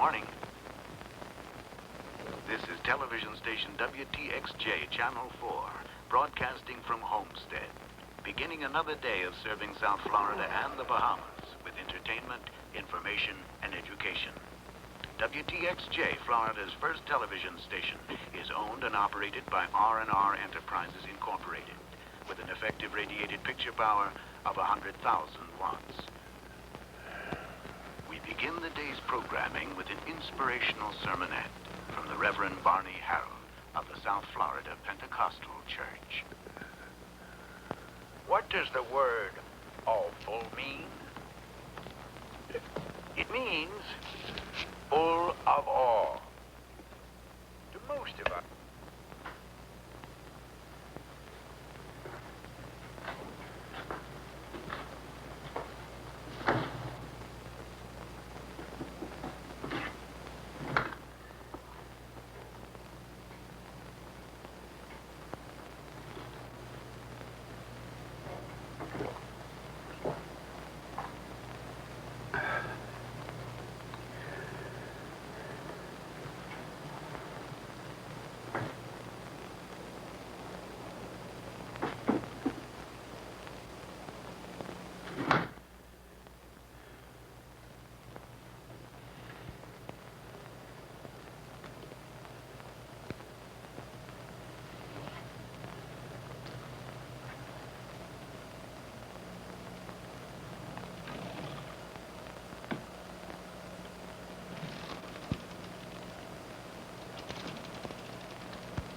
morning. This is television station WTXJ, Channel 4, broadcasting from Homestead, beginning another day of serving South Florida and the Bahamas with entertainment, information, and education. WTXJ, Florida's first television station, is owned and operated by R&R Enterprises Incorporated, with an effective radiated picture power of 100,000 watts. We begin the day's programming with an inspirational sermonette from the Reverend Barney Harrell of the South Florida Pentecostal Church. What does the word awful mean? It means full of awe. To most of us.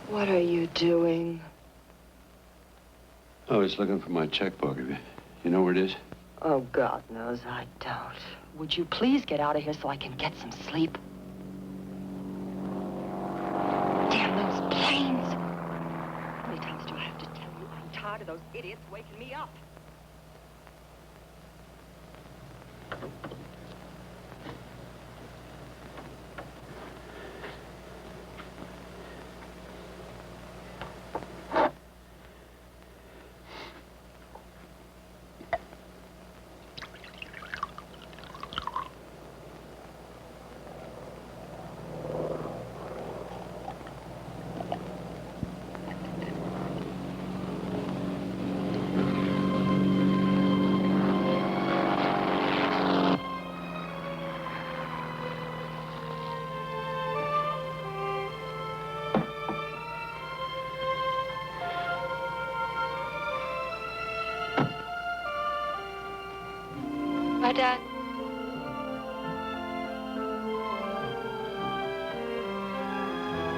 What are you doing? I was looking for my checkbook. You know where it is? Oh, God knows I don't. Would you please get out of here so I can get some sleep? Damn those planes! How many times do I have to tell you I'm tired of those idiots waking me up? Dad.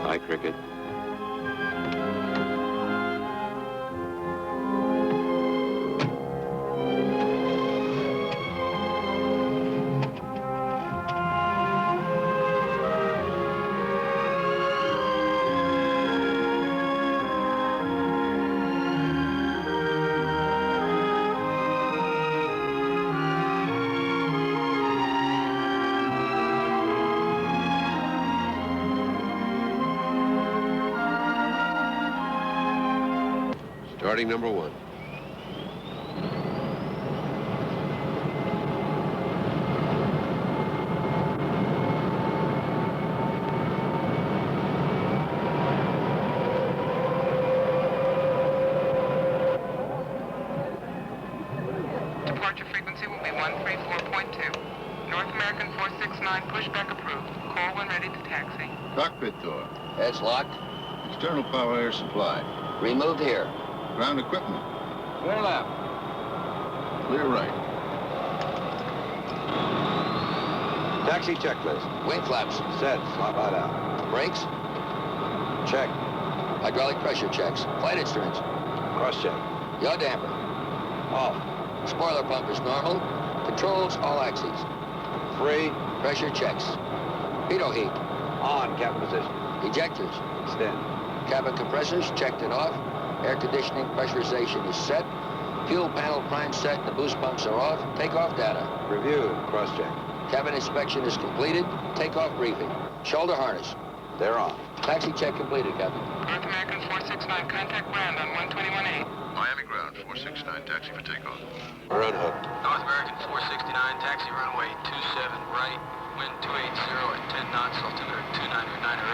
Hi, Cricket. Starting number one. Departure frequency will be 134.2. North American 469, pushback approved. Call when ready to taxi. Cockpit door. Heads locked. External power air supply. Removed here. Ground equipment. Clear left. Clear right. Taxi checklist. Wing flaps. Set. Slop out out. Brakes. Check. Hydraulic pressure checks. Flight instruments. Cross check. Yaw damper. Off. Spoiler pump is normal. Controls all axes. Free. Pressure checks. Pitot heat. On. Cabin position. Ejectors. Extend. Cabin compressors checked and off. Air conditioning pressurization is set. Fuel panel prime set. The boost pumps are off. Takeoff data. Review. Cross check. Cabin inspection is completed. Takeoff briefing. Shoulder harness. They're on. Taxi check completed, Captain. North American 469, contact ground on 121.8. Miami ground, 469, taxi for takeoff. We're unhooked. North American 469, taxi runway 27 right, Wind 280 at 10 knots, altimeter 299 or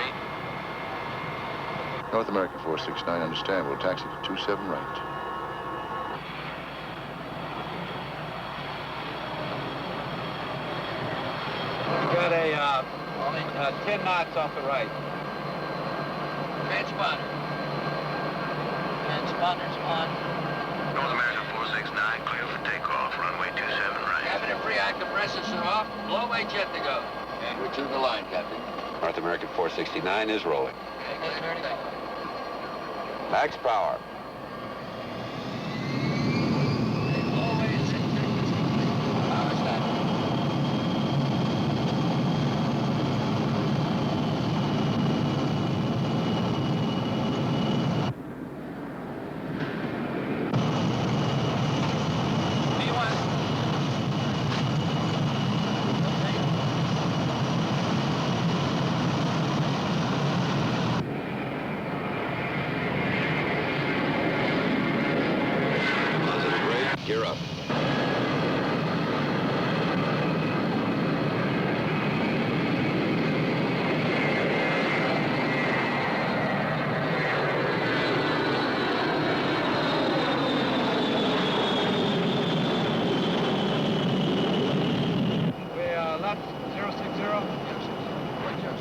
8. North American 469, understand. We'll taxi to 27 right. We got a 10 knots off the right. Transponder. Transponder's on. North American 469, clear for takeoff. Runway 27 right. Cabin and Freon compressors are off. Blow-away jet to go. And we're to the line, Captain. North American 469 is rolling. Okay, Max power. Gear up.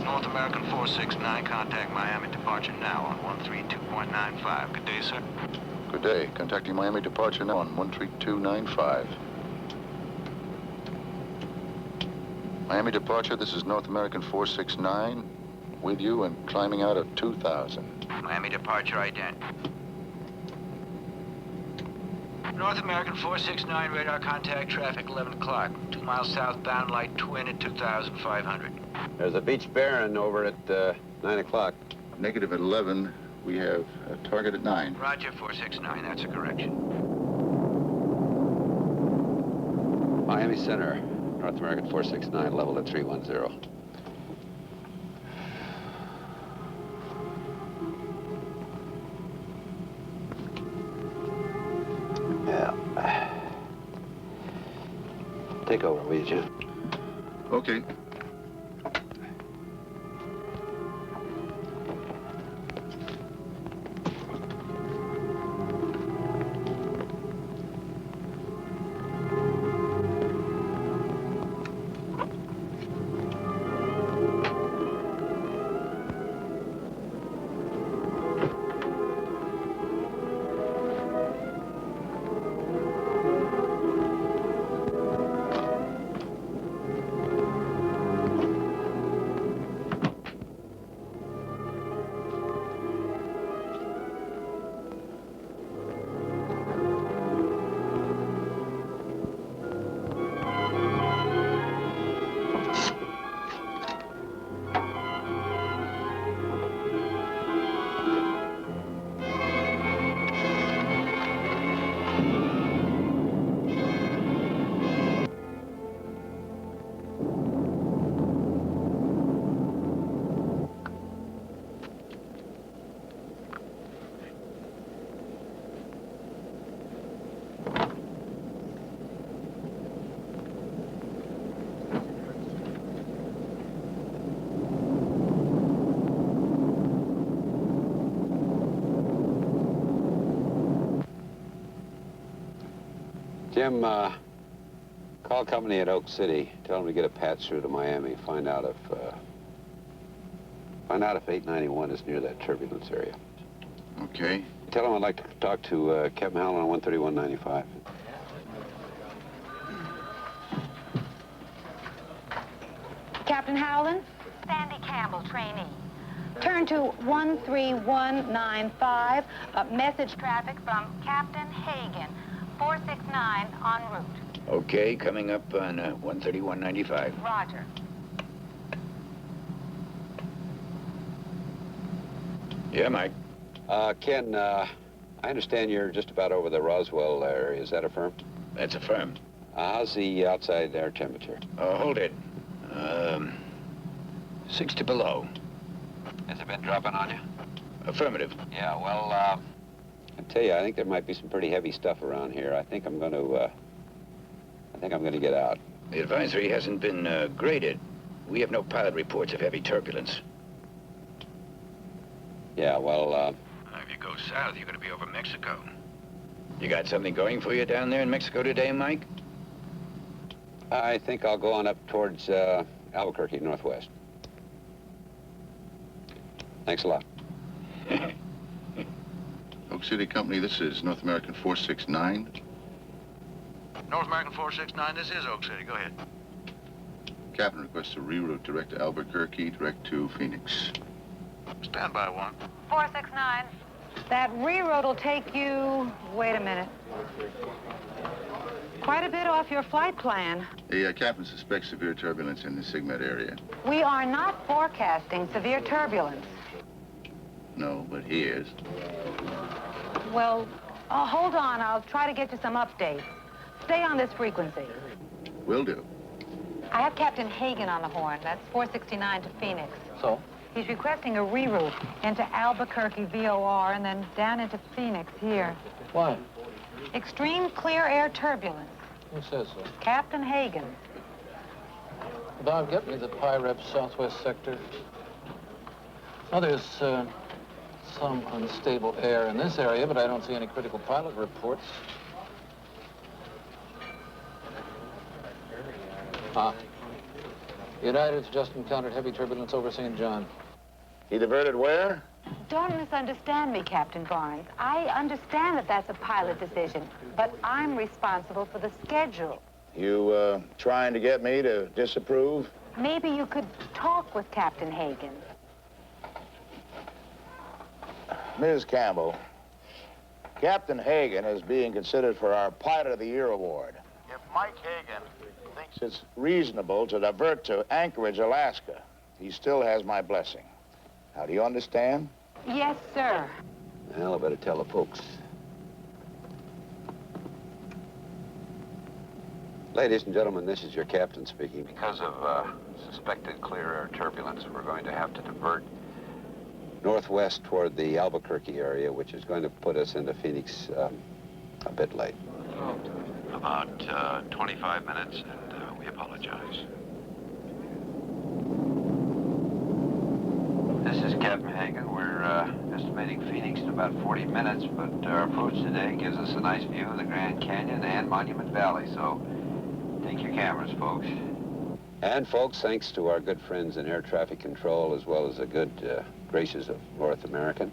North American 469, contact Miami departure now on 132.95. Good day, sir. Good day. Contacting Miami departure now on 13295. Miami departure, this is North American 469. With you and climbing out at 2000. Miami departure ident. North American 469, radar contact, traffic 11 o'clock. 2 miles southbound, light twin at 2,500. There's a Beach Baron over at 9 o'clock. Negative at 11. We have a target at 9. Roger, 469, that's a correction. Miami Center, North American 469, level at 310. Yeah. Take over, will you, Jim? Okay. Jim, call company at Oak City. Tell them to get a patch through to Miami. Find out if 891 is near that turbulence area. Okay. Tell them I'd like to talk to Captain Howland on 131.95. Captain Howland? Sandy Campbell, trainee. Turn to 13195. Message traffic from Captain Hagan, 469 en route. Okay, coming up on 131.95. Roger. Yeah, Mike. Ken, I understand you're just about over the Roswell area. Is that affirmed? That's affirmed. How's the outside air temperature? Hold it. 60 below. Has it been dropping on you? Affirmative. Yeah, well, I tell you, I think there might be some pretty heavy stuff around here. I think I'm going to get out. The advisory hasn't been graded. We have no pilot reports of heavy turbulence. Yeah, well, If you go south, you're going to be over Mexico. You got something going for you down there in Mexico today, Mike? I think I'll go on up towards Albuquerque, northwest. Thanks a lot. Oak City Company, this is North American 469. North American 469, this is Oak City. Go ahead. Captain requests a reroute direct to Albuquerque, direct to Phoenix. Stand by one. 469. That reroute will take you... Wait a minute. Quite a bit off your flight plan. The captain suspects severe turbulence in the Sigmet area. We are not forecasting severe turbulence. No, but he is. Well, hold on. I'll try to get you some updates. Stay on this frequency. Will do. I have Captain Hagan on the horn. That's 469 to Phoenix. So? He's requesting a reroute into Albuquerque VOR and then down into Phoenix here. Why? Extreme clear air turbulence. Who says so? Captain Hagan. Bob, get me the PIREP Southwest Sector. Oh, there's some unstable air in this area, but I don't see any critical pilot reports. United's just encountered heavy turbulence over St. John. He diverted where? Don't misunderstand me, Captain Barnes. I understand that that's a pilot decision, but I'm responsible for the schedule. You, trying to get me to disapprove? Maybe you could talk with Captain Hagan. Ms. Campbell, Captain Hagan is being considered for our Pilot of the Year award. If Mike Hagan thinks it's reasonable to divert to Anchorage, Alaska, he still has my blessing. Now, do you understand? Yes, sir. Well, I better tell the folks. Ladies and gentlemen, this is your captain speaking. Because of suspected clear air turbulence, we're going to have to divert northwest toward the Albuquerque area, which is going to put us into Phoenix a bit late. About 25 minutes, and we apologize. This is Captain Hagan. We're estimating Phoenix in about 40 minutes, but our approach today gives us a nice view of the Grand Canyon and Monument Valley, so take your cameras, folks. And folks, thanks to our good friends in air traffic control, as well as the good graces of North American,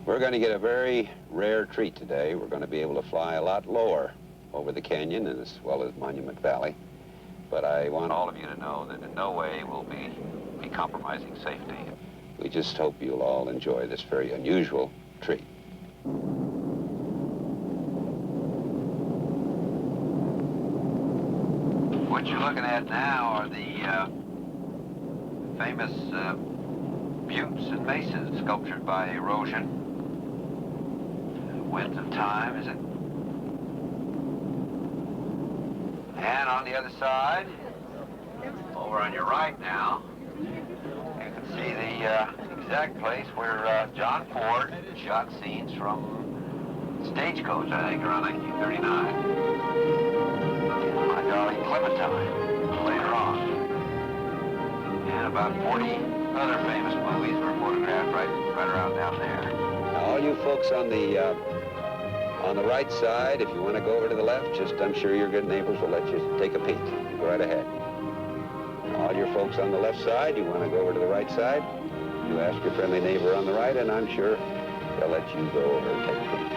we're going to get a very rare treat today. We're going to be able to fly a lot lower over the canyon and as well as Monument Valley. But I want all of you to know that in no way will be compromising safety. We just hope you'll all enjoy this very unusual treat. What you're looking at now are the famous buttes and mesas sculptured by erosion. Winds of time, is it? And on the other side, over on your right now, you can see the exact place where John Ford shot scenes from Stagecoach, I think, around 1939. My darling Clementine, later on. And about 40 other famous movies were photographed right around down there. Now, all you folks on the right side, if you want to go over to the left, just I'm sure your good neighbors will let you take a peek. Go right ahead. All your folks on the left side, you want to go over to the right side, you ask your friendly neighbor on the right, and I'm sure they'll let you go over and take a peek.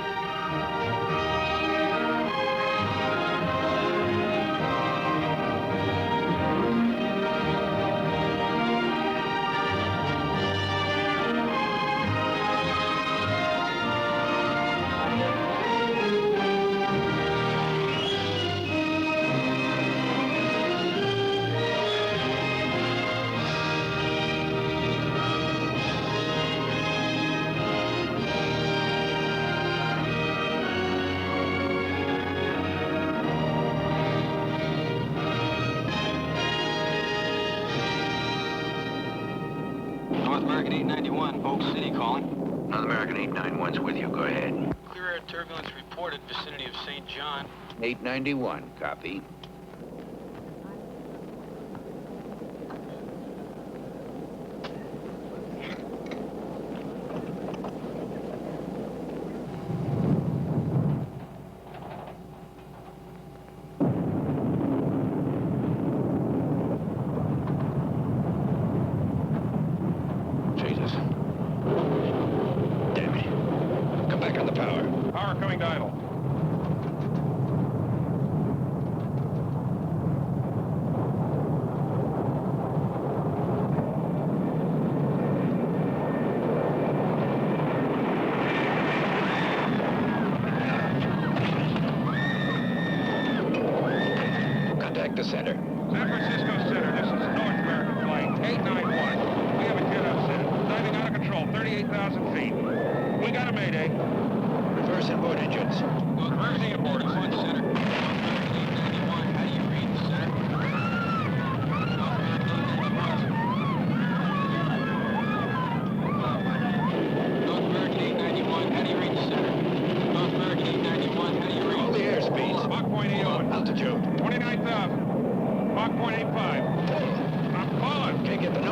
North American 891, Oak City calling. North American 891's with you. Go ahead. Clear air turbulence reported vicinity of St. John. 891, copy.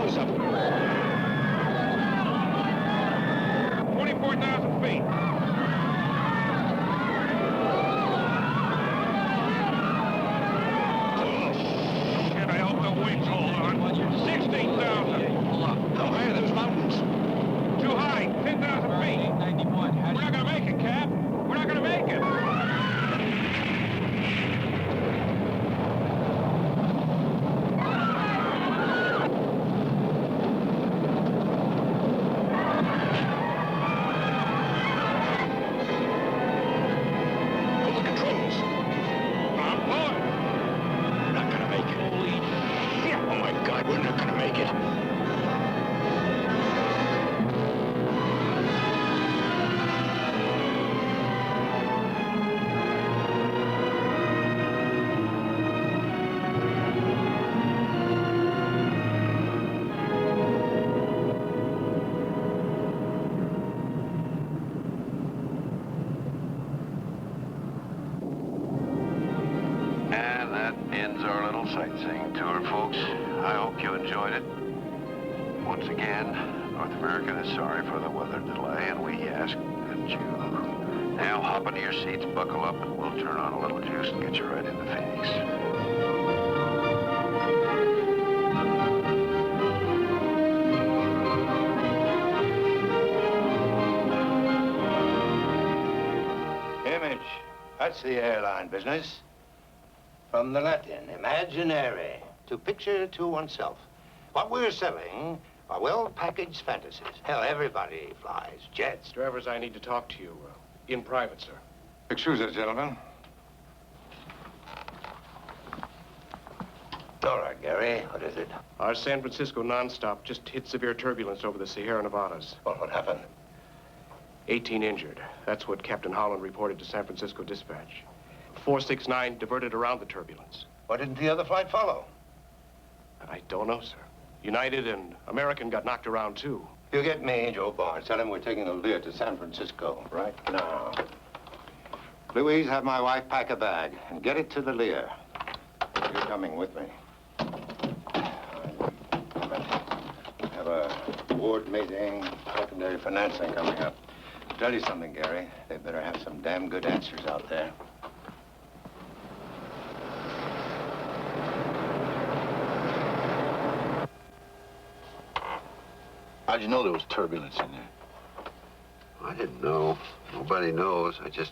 close up. 24,000 feet. And I hope the wings hold on. 16,000. Hold up. How high are those mountains? Too high. 10,000 feet. 91. We're not going to make it, Cap. We're not going to make it. Sightseeing tour, folks. I hope you enjoyed it. Once again, North American is sorry for the weather delay, and we ask that you now hop into your seats, buckle up, and we'll turn on a little juice and get you right into Phoenix. Image. That's the airline business. From the Latin, imaginare, to picture to oneself. What we're selling are well-packaged fantasies. Hell, everybody flies jets. Drivers, I need to talk to you in private, sir. Excuse us, gentlemen. All right, Gary, what is it? Our San Francisco nonstop just hit severe turbulence over the Sierra Nevadas. Well, what happened? 18 injured. That's what Captain Holland reported to San Francisco Dispatch. 469 diverted around the turbulence. Why didn't the other flight follow? I don't know, sir. United and American got knocked around, too. You get me, Joe Barnes. Tell him we're taking a Lear to San Francisco right now. Louise, have my wife pack a bag and get it to the Lear. You're coming with me. I have a board meeting, secondary financing coming up. I'll tell you something, Gary. They better have some damn good answers out there. How'd you know there was turbulence in there? I didn't know. Nobody knows. I just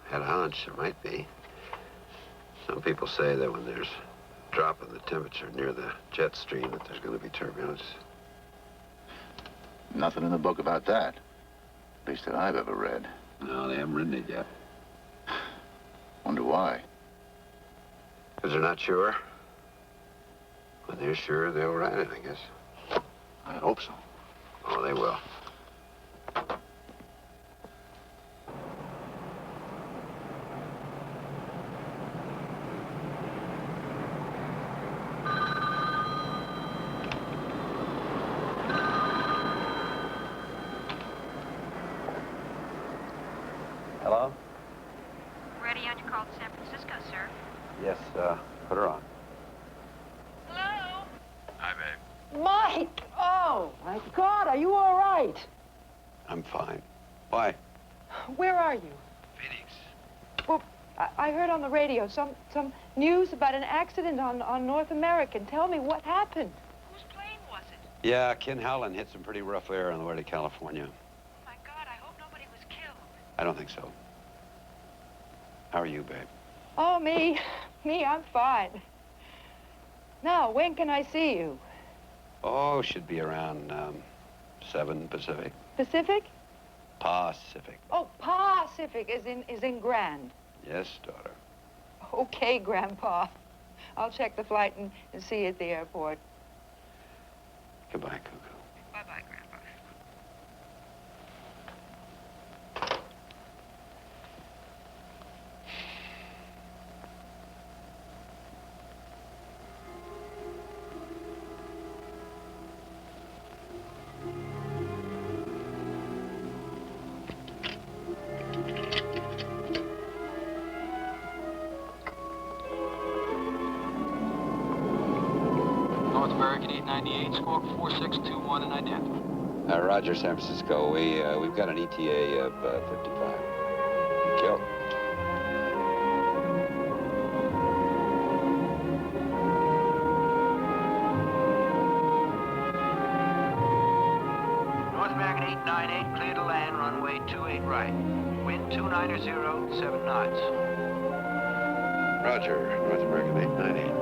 had a hunch there might be. Some people say that when there's a drop in the temperature near the jet stream that there's going to be turbulence. Nothing in the book about that. At least that I've ever read. No, they haven't written it yet. Wonder why. Because they're not sure. When they're sure, they'll write it, I guess. I hope so. Oh, they will. Hello? Ready on your call to San Francisco, sir. Yes, put her on. Hello? Hi, babe. Mike! Oh, my God, are you all right? I'm fine. Why? Where are you? Phoenix. Well, I heard on the radio some news about an accident on North American. Tell me, what happened? Whose plane was it? Yeah, Ken Howland hit some pretty rough air on the way to California. Oh, my God, I hope nobody was killed. I don't think so. How are you, babe? Oh, me, I'm fine. Now, when can I see you? Oh, should be around 7 Pacific. Pacific? Pacific. Oh, Pacific is in Grand. Yes, daughter. Okay, Grandpa. I'll check the flight and see you at the airport. Goodbye, Cuckoo. Bye-bye, Grandpa. American 898, squawk 4621 and identify. Roger, San Francisco. We've got an ETA of 55. Thank you. North American 898, clear to land, runway 28 right. Wind 290, 7 knots. Roger, North American 898.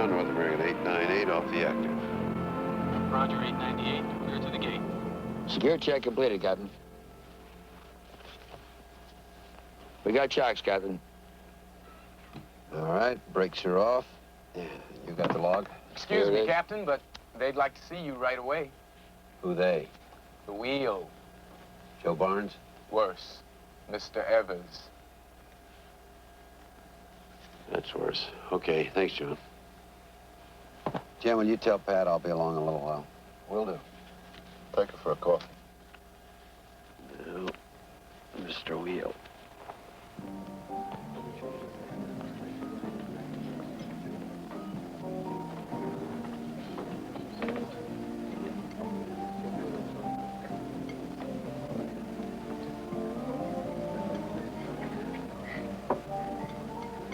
North American 898 off the active. Roger, 898, clear to the gate. Secure check completed, Captain. We got chocks, Captain. All right, brakes are off. Yeah, you got the log? Excuse me, Captain, but they'd like to see you right away. Who they? The wheel. Joe Barnes? Worse, Mr. Evers. That's worse. Okay, thanks, John. Jim, will you tell Pat I'll be along in a little while? Will do. Take her for a coffee. Now, Mr. Wheel.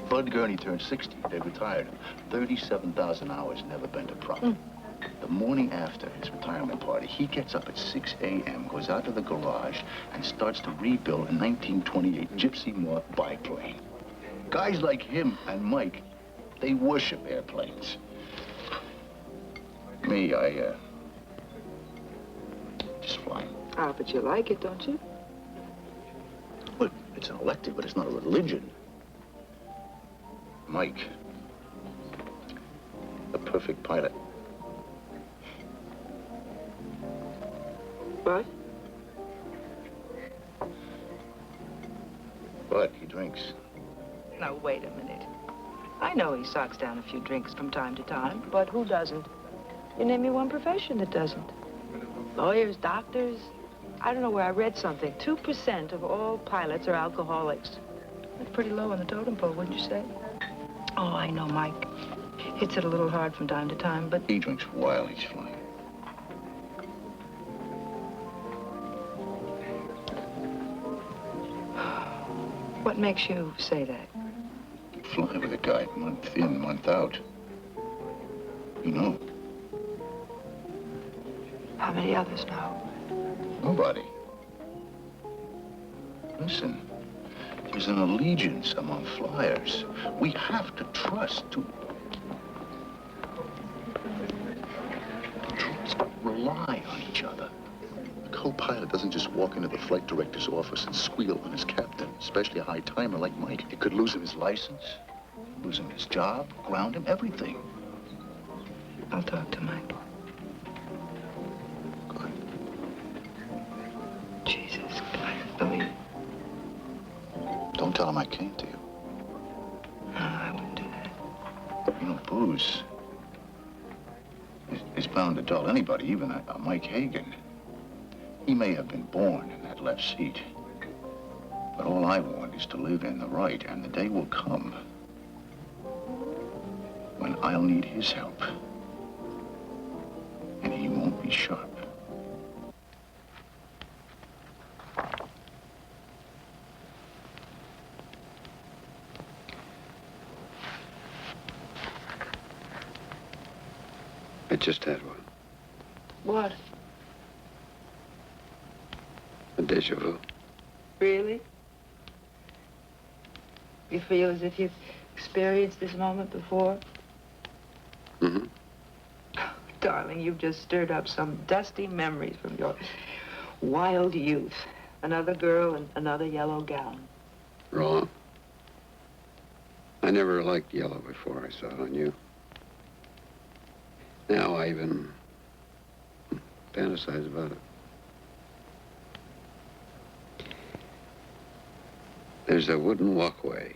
Bud Gurney turned 60. They retired. 37,000 hours, never been to profit. The morning after his retirement party, he gets up at 6 a.m., goes out to the garage, and starts to rebuild a 1928 Gypsy Moth biplane. Guys like him and Mike, they worship airplanes. Me, I just fly. Ah, but you like it, don't you? Well, it's an elective, but it's not a religion. Mike, a perfect pilot. What? But he drinks. Now, wait a minute. I know he socks down a few drinks from time to time, but who doesn't? You name me one profession that doesn't. Lawyers, doctors. I don't know where I read something. 2% of all pilots are alcoholics. That's pretty low on the totem pole, wouldn't you say? Oh, I know, Mike. Hits it a little hard from time to time, but... He drinks while he's flying. What makes you say that? Fly with a guy month in, month out. You know. How many others know? Nobody. Listen, there's an allegiance among flyers. We have to trust, to trust, rely on each other. A co-pilot doesn't just walk into the flight director's office and squeal on his captain, especially a high-timer like Mike. It could lose him his license, lose him his job, ground him, everything. I'll talk to Mike. Good. Jesus, I believe it. Don't tell him I came to you. No, I wouldn't do that. You know, booze is bound to dull anybody, even a Mike Hagan. He may have been born in that left seat, but all I want is to live in the right, and the day will come when I'll need his help, and he won't be sharp. I just had one. What? A deja vu. Really? You feel as if you've experienced this moment before? Mm-hmm. Darling, you've just stirred up some dusty memories from your wild youth. Another girl and another yellow gown. Wrong. I never liked yellow before I saw it on you. Now I even fantasize about it. There's a wooden walkway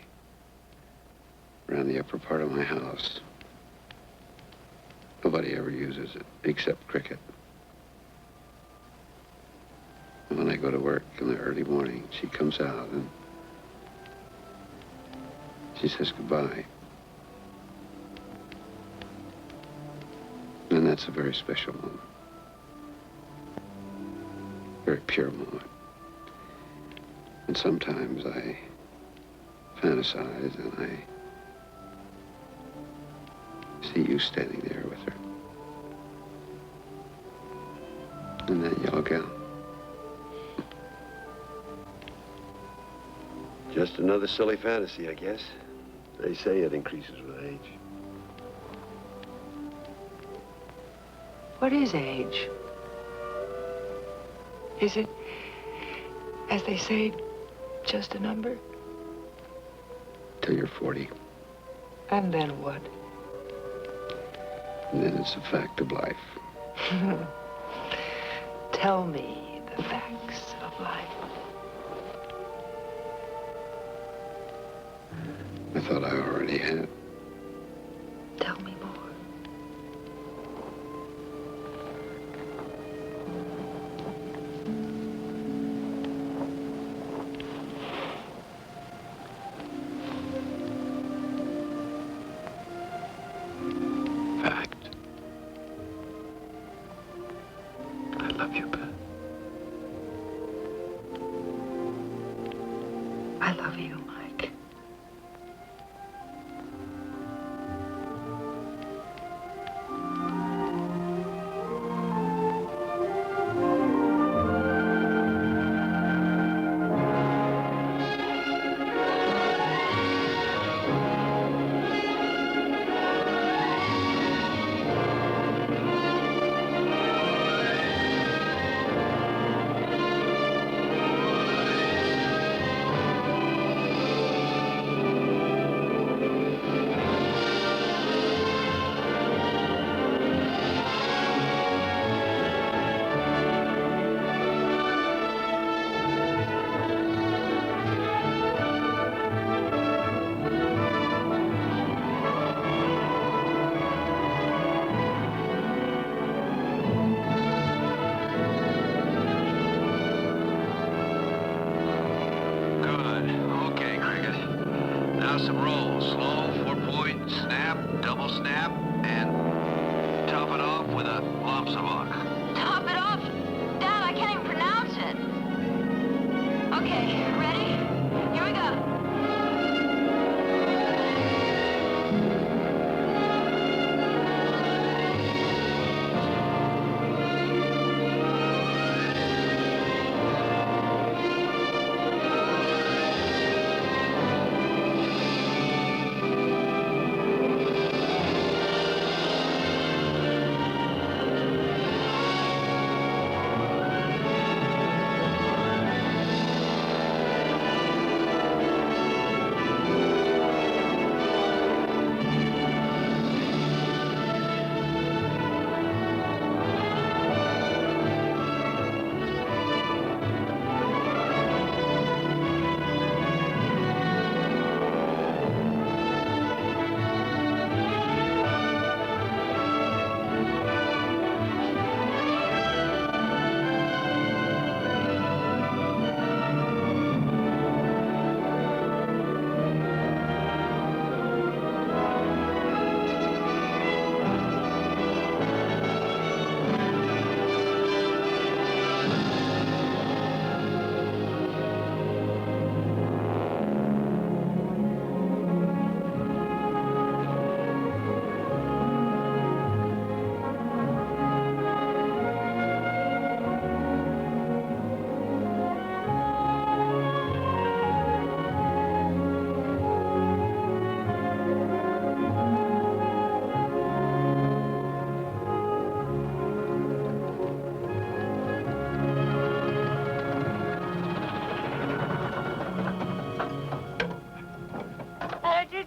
around the upper part of my house. Nobody ever uses it, except Cricket. And when I go to work in the early morning, she comes out and she says goodbye. And that's a very special moment. Very pure moment. And sometimes I fantasize and I see you standing there with her. In that yellow gown. Just another silly fantasy, I guess. They say it increases with age. What is age? Is it, as they say, just a number? Till you're 40. And then what? And then it's a fact of life. Tell me the facts of life. I thought I already had. Tell me more. Fact. I love you, Beth. I love you, Mike. Now some rolls. Slow, 4-point, snap, double snap, and top it off with a lomsavok. Top it off? Dad, I can't even pronounce it. Okay, ready? Here we go.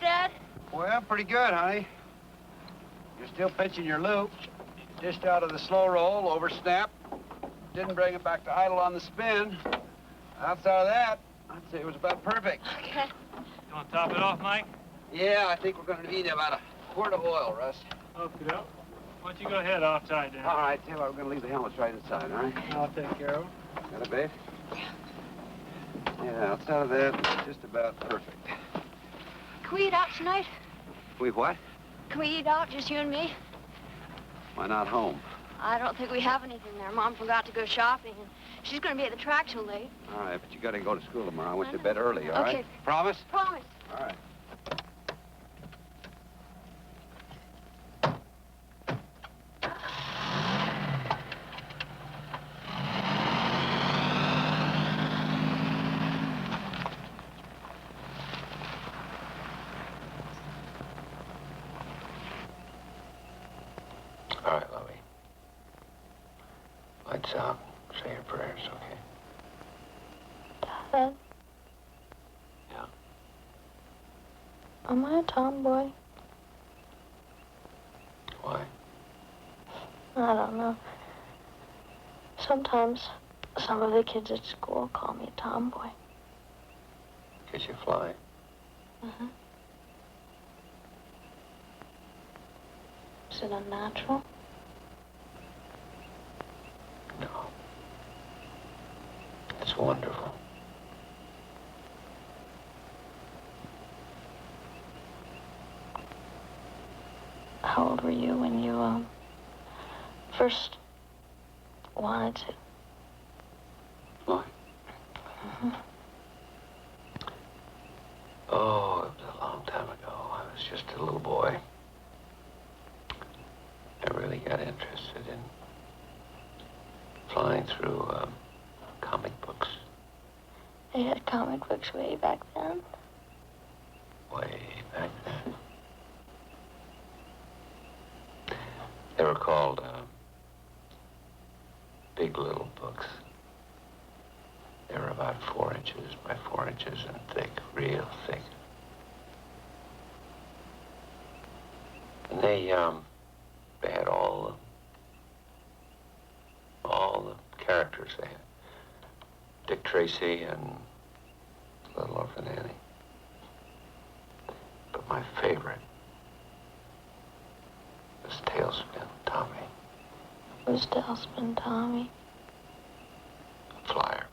Dad? Well, pretty good, honey. You're still pinching your loop. Dished out of the slow roll, over snap. Didn't bring it back to idle on the spin. Outside of that, I'd say it was about perfect. Okay. You want to top it off, Mike? Yeah, I think we're going to need about a quart of oil, Russ. Okay, why don't you go ahead, I'll tie it down. All right, Taylor, we're going to leave the helmets right inside, all right? I'll take care of it. Got a bait? Yeah, outside of that, it's just about perfect. Can we eat out tonight? We what? Can we eat out, just you and me? Why not home? I don't think we have anything there. Mom forgot to go shopping, and she's going to be at the track till late. All right, but you got to go to school tomorrow. I want you to bed early, all right? Okay. Promise? Promise. All right. All right, Lovey. Lights out. Say your prayers, okay? Dad? Yeah? Am I a tomboy? Why? I don't know. Sometimes some of the kids at school call me a tomboy. Because you fly. Mm-hmm. Is it unnatural? No. It's wonderful. How old were you when you, first wanted to? Fly? Mm-hmm. Oh, it was a long time ago. I was just a little boy. I really got interested in flying through comic books. They had comic books way back then. Way back then. They were called Big Little Books. They were about 4 inches by 4 inches and thick, real thick. And they had all the characters they had. Dick Tracy and Little Orphan Annie. But my favorite was Tailspin Tommy. Who's Tailspin Tommy? Flyer.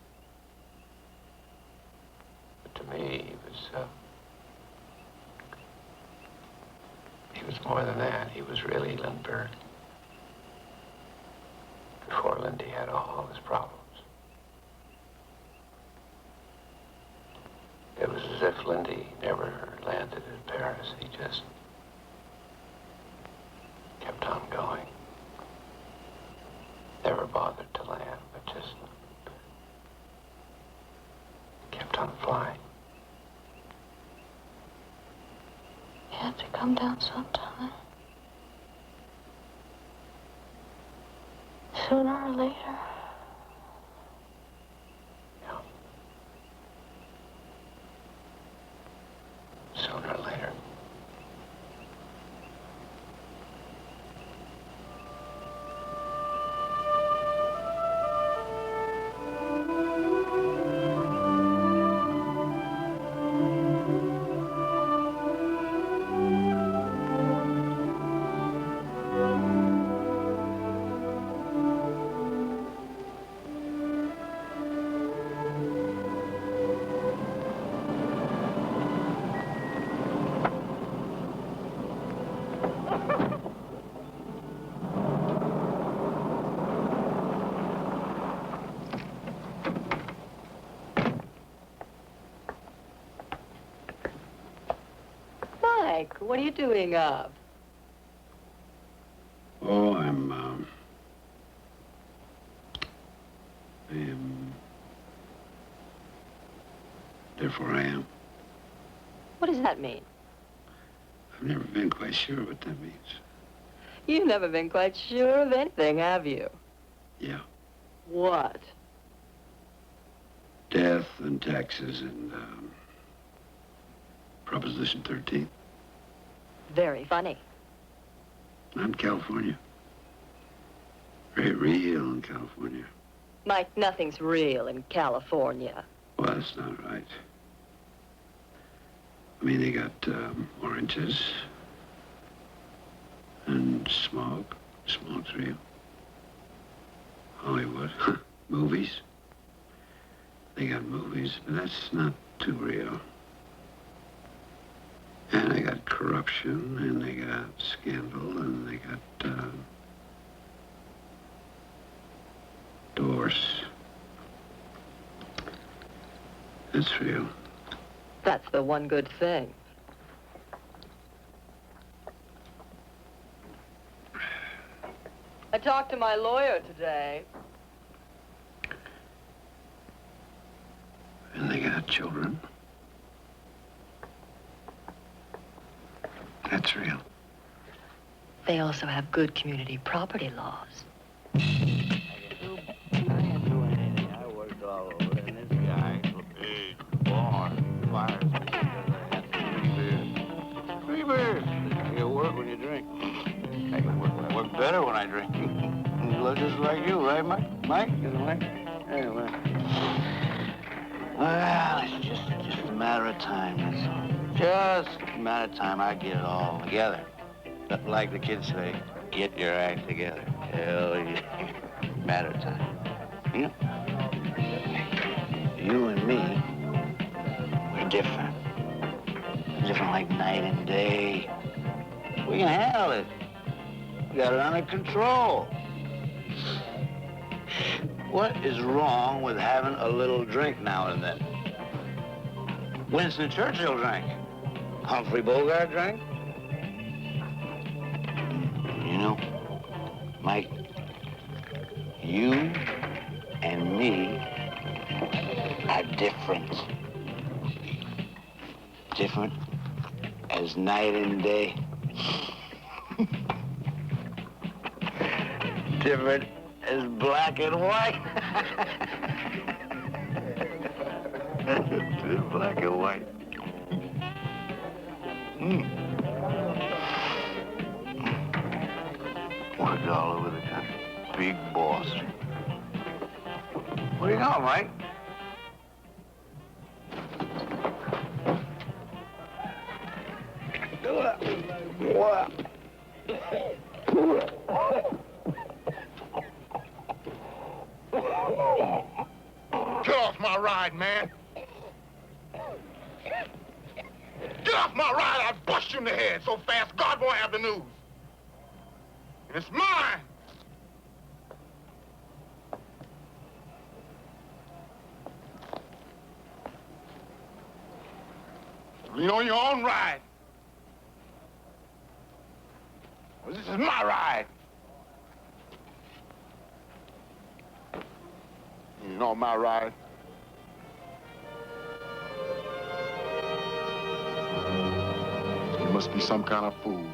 But to me, he was more than that. He was really Lindbergh. Before Lindy had all his problems. It was as if Lindy never landed in Paris. He just kept on going. Never bothered to land, but just kept on flying. You had to come down sometime. Sooner or later. Yeah. Sooner or later. Mike, what are you doing up? Oh, I am therefore I am. What does that mean? I've never been quite sure what that means. You've never been quite sure of anything, have you? Yeah. What? Death and taxes and Proposition 13. Very funny. I'm in California. Very real in California. Mike, nothing's real in California. Well, that's not right. I mean, they got oranges and smoke. Smoke's real. Hollywood. Movies. They got movies, but that's not too real. And they got corruption, and they got scandal, and they got divorce. That's real. That's the one good thing. I talked to my lawyer today. And they got children. That's real. They also have good community property laws. I ain't doing anything. I worked all over, and this guy, big, born, fires me because I had 3 beers. 3 beers. You work when you drink. I can work when I work better when I drink. You look just like you, right, Mike? Mike? Is it Mike? Anyway. Well, it's just a matter of time, that's all. Just a matter of time I get it all together. But like the kids say, get your act together. Hell yeah. Matter of time. You know? You and me, we're different. We're different like night and day. We can handle it. We got it under control. What is wrong with having a little drink now and then? Winston Churchill drank. Humphrey Bogart drank. You know, Mike, you and me are different. Different as night and day. Different as black and white. Black and white. Worked all over the country. Big boss. Where you going, Mike? What? Get off my ride, man. Get off my ride, I'll bust you in the head so fast God won't have the news. And it's mine. You're on your own ride. Well, this is my ride. You know my ride. You must be some kind of fool.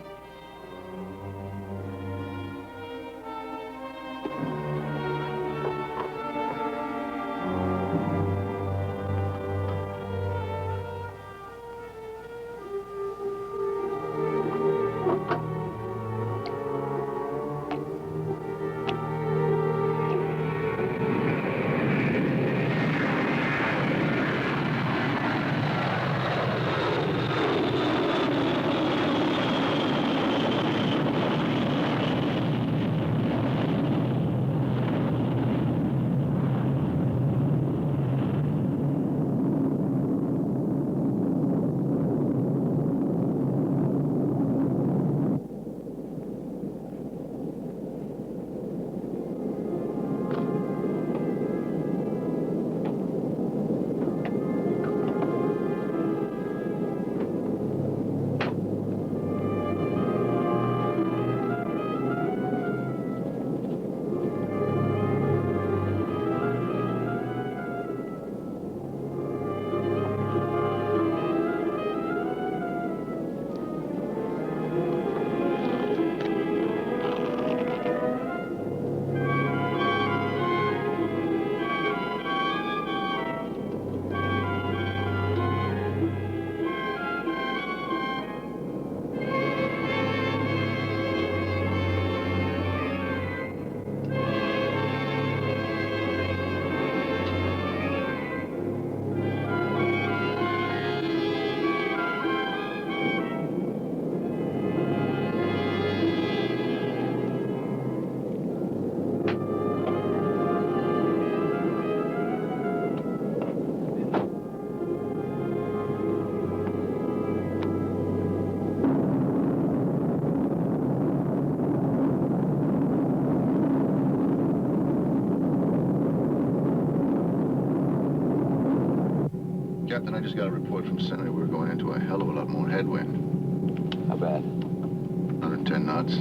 I just got a report from Center. We're going into a hell of a lot more headwind. How bad? 110 knots.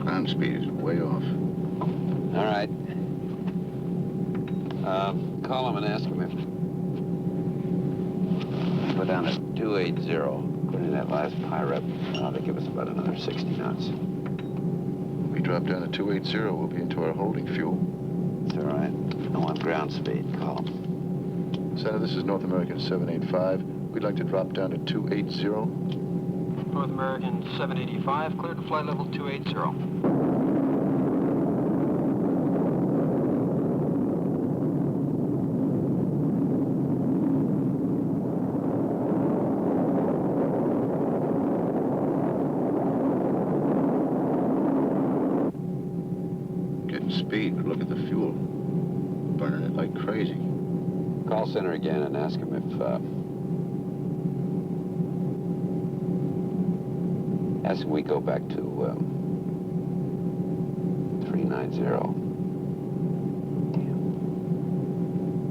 Ground speed is way off. All right. Call him and ask him if... Go down to 280. According to that last pirate, they give us about another 60 knots. We drop down to 280, we'll be into our holding fuel. It's all right. I want ground speed. Call him. Senator, this is North American 785. We'd like to drop down to 280. North American 785, cleared to flight level 280. Speed, but look at the fuel. Burning it like crazy. Call Center again and ask him if, ask him we go back to, 390. Damn.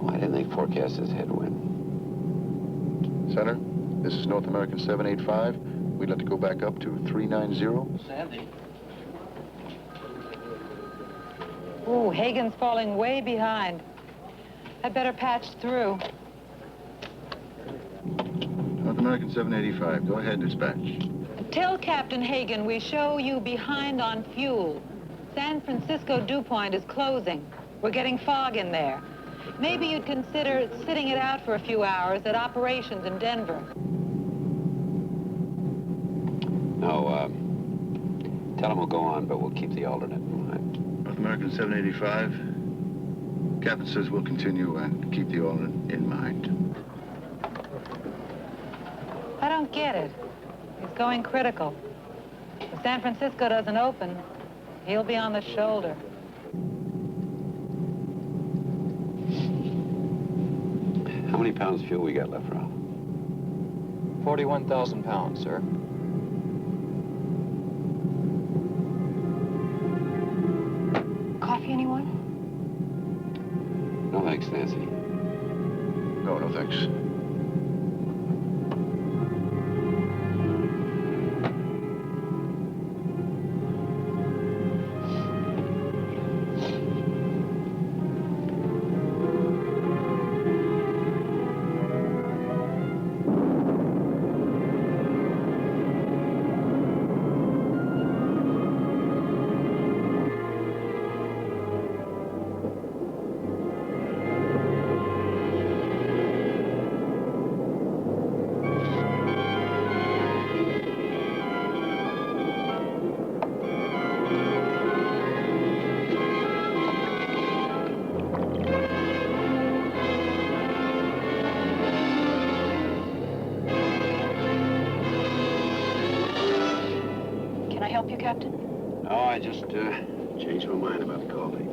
Why didn't they forecast this headwind? Center, this is North American 785. We'd like to go back up to 390. Sandy. Ooh, Hagan's falling way behind. I'd better patch through. North American 785, go ahead, dispatch. Tell Captain Hagan we show you behind on fuel. San Francisco dew point is closing. We're getting fog in there. Maybe you'd consider sitting it out for a few hours at operations in Denver. No, tell him we'll go on, but we'll keep the alternate in mind. North American 785. Captain says we'll continue and keep the alternate in mind. I don't get it. He's going critical. If San Francisco doesn't open, he'll be on the shoulder. How many pounds fuel we got left, Ralph? 41,000 pounds, sir. Coffee, anyone? No thanks, Nancy. No, thanks. Help you, Captain? No, I just changed my mind about the coffee.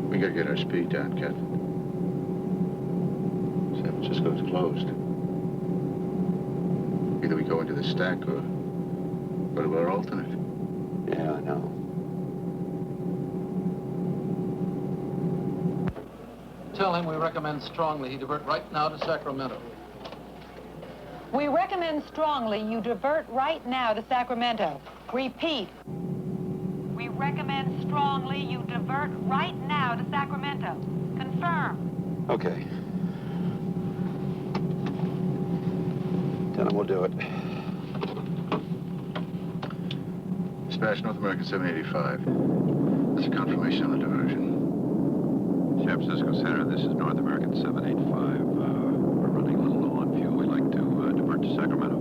We gotta get our speed down, Captain. San Francisco's closed. Either we go into the stack or go to our alternate. Yeah, I know. Tell him we recommend strongly he divert right now to Sacramento. We recommend strongly you divert right now to Sacramento. Repeat. We recommend strongly you divert right now to Sacramento. Confirm. Okay. Tell him we'll do it. Dispatch North American 785. That's a confirmation on the diversion. San Francisco Center, this is North American 785. We're running a little low on fuel. We'd like to divert to Sacramento.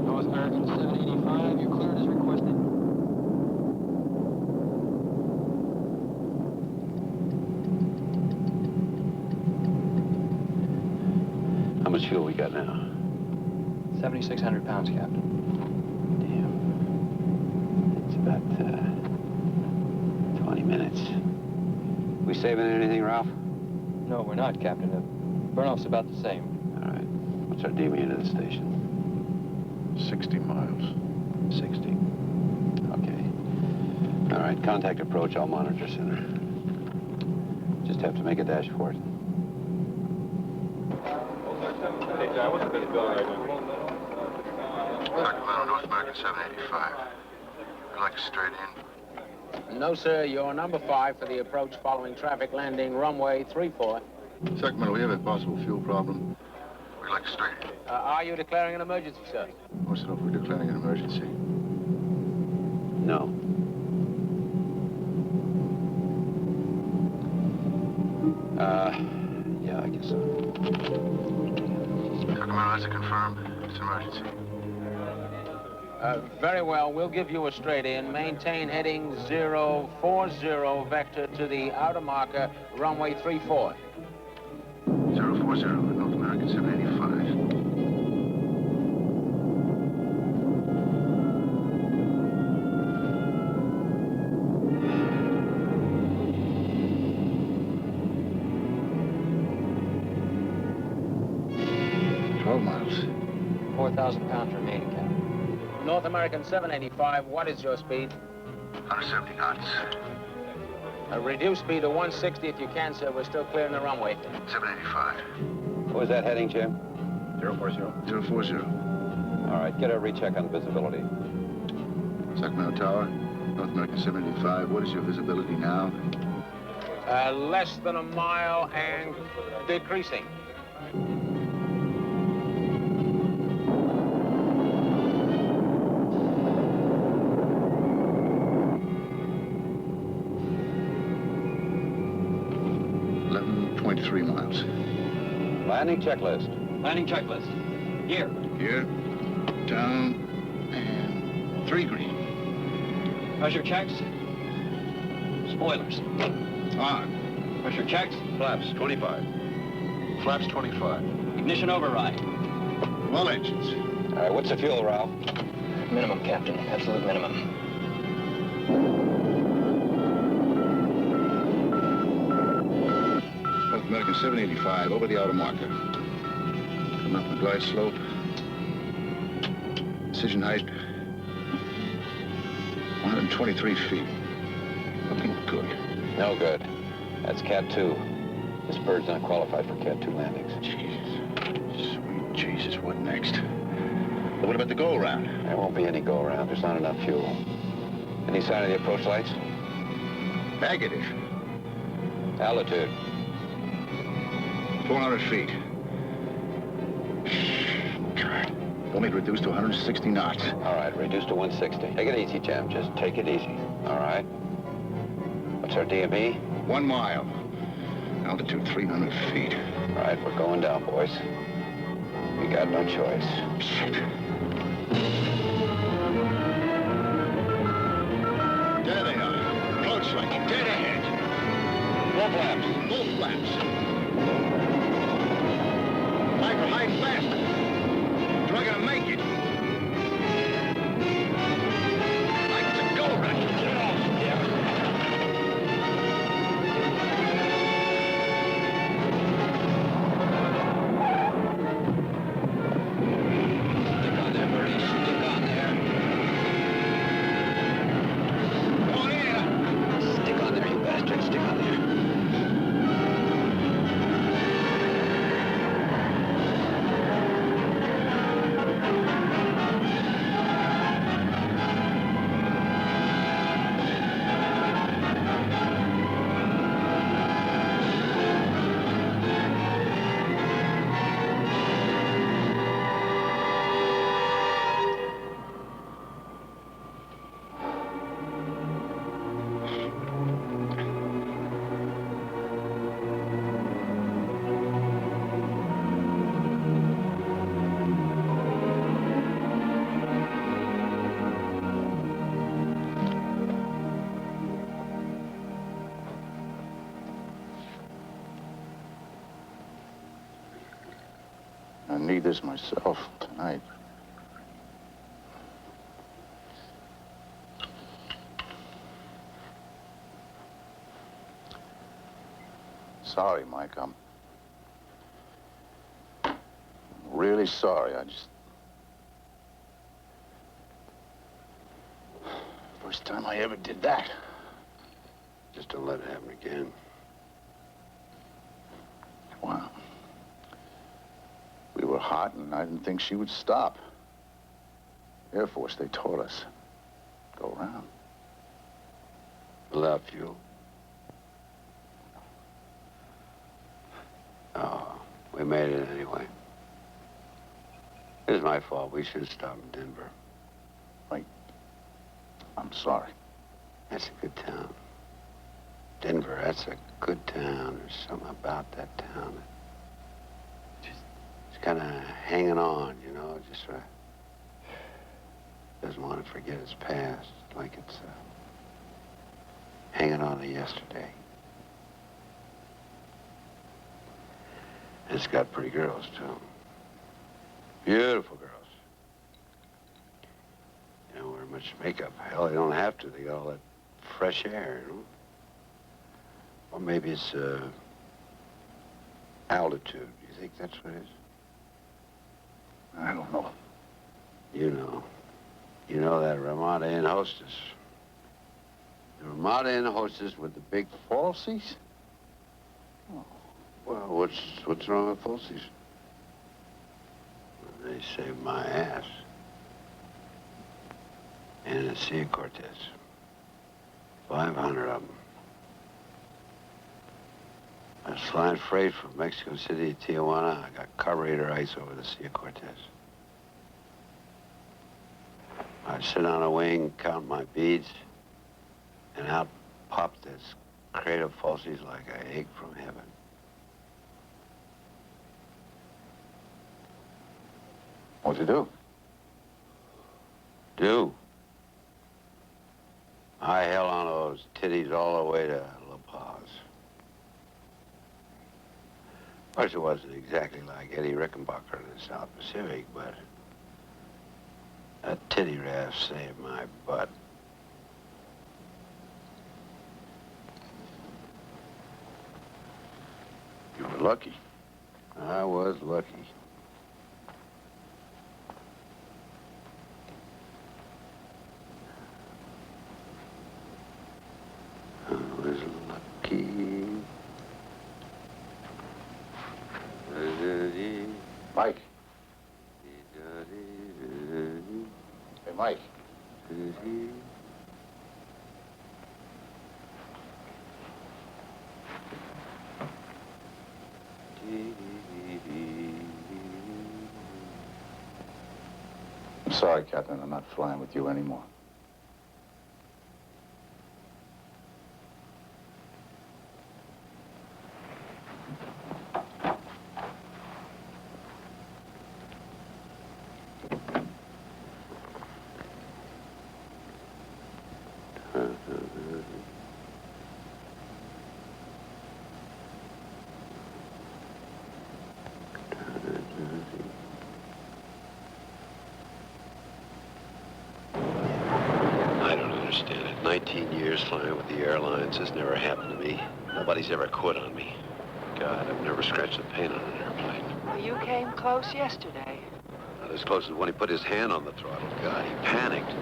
North American 785, you're cleared as requested. How much fuel we got now? 7,600 pounds, Captain. Damn. It's about 20 minutes. We saving anything, Ralph? No, we're not, Captain. The burn-off's about the same. All right. What's our deviant to the station? 60 miles. 60. Okay. All right, contact approach. I'll monitor center. Just have to make a dash for it. Hey, John, what's the visibility right now? Sacramento, North American 785. I'd like a straight in. No, sir. You're number 5 for the approach following traffic landing runway 34. Sacramento, we have a possible fuel problem. We'd like a straight in. Are you declaring an emergency, sir? What's it over? We're declaring an emergency. No. Yeah, I guess so. Sacramento, that's a confirmed. It's an emergency. Very well. We'll give you a straight in. Maintain heading 040 vector to the outer marker, runway 34. 040, North American 785. Miles. 4,000 pounds remaining, Captain. North American 785, what is your speed? 170 knots. Reduce speed to 160 if you can, sir. We're still clearing the runway. 785. What was that heading, Jim? 040. 040. All right, get a recheck on visibility. Sacramento Tower, North American 785. What is your visibility now? Less than a mile and decreasing. Miles. Landing checklist. Landing checklist. Here. Here. Down. And 3 green. Pressure checks. Spoilers. On. Pressure checks. Flaps, 25. Flaps, 25. Ignition override. All engines. All right, what's the fuel, Ralph? Minimum, Captain. Absolute minimum. American 785, over the outer marker. Come up the glide slope. Decision height, 123 feet. Looking good. No good. That's Cat 2. This bird's not qualified for Cat 2 landings. Jesus. Sweet Jesus, what next? But what about the go-around? There won't be any go-around. There's not enough fuel. Any sign of the approach lights? Negative. Altitude. 400 feet. God. Want me to reduce to 160 knots? All right, reduce to 160. Take it easy, Jim. Just take it easy. All right? What's our DME? 1 mile. Altitude 300 feet. All right, we're going down, boys. We got no choice. Shit. There they are. Approach light. Dead ahead. Full flaps. Full flaps. MacRae, faster. We're gonna make it. Like it's a gold rush. Get off, yeah. Stick on there, Bertie. Stick on there. Come on in. Stick on there, you bastard. Stick on there. I need this myself tonight. Sorry, Mike. I'm really sorry. First First time I ever did that. Just don't let it happen again. Wow. We were hot, and I didn't think she would stop. Air Force, they taught us. Go around. Without fuel. Oh, we made it anyway. It was my fault. We should have stopped in Denver. Right. I'm sorry. That's a good town. Denver, that's a good town. There's something about that town that just kind of hanging on, you know, just doesn't want to forget its past, like it's hanging on to yesterday. It's got pretty girls, too. Beautiful girls. You don't wear much makeup. Hell, they don't have to. They got all that fresh air, you know? Or maybe it's altitude. You think that's what it is? I don't know. You know. You know that Ramada Inn hostess. The Ramada Inn hostess with the big falsies? Oh. Well, what's wrong with falsies? They saved my ass. And a Sea Cortez. 500 of them. I was flying freight from Mexico City to Tijuana. I got carburetor ice over the Sea Cortez. I'd sit on a wing, count my beads, and out popped this crate of falsies like an egg from heaven. What'd you do? Do? I held on to those titties all the way to La Paz. Of course, it wasn't exactly like Eddie Rickenbacker in the South Pacific, but that titty raft saved my butt. You were lucky. I was lucky. I was lucky. Mike. Hey, Mike. I'm sorry, Captain. I'm not flying with you anymore. I don't understand it. 19 years flying with the airlines. This never happened to me. Nobody's ever quit on me. God, I've never scratched a paint on an airplane. Well, you came close yesterday. Not as close as when he put his hand on the throttle. God, he panicked.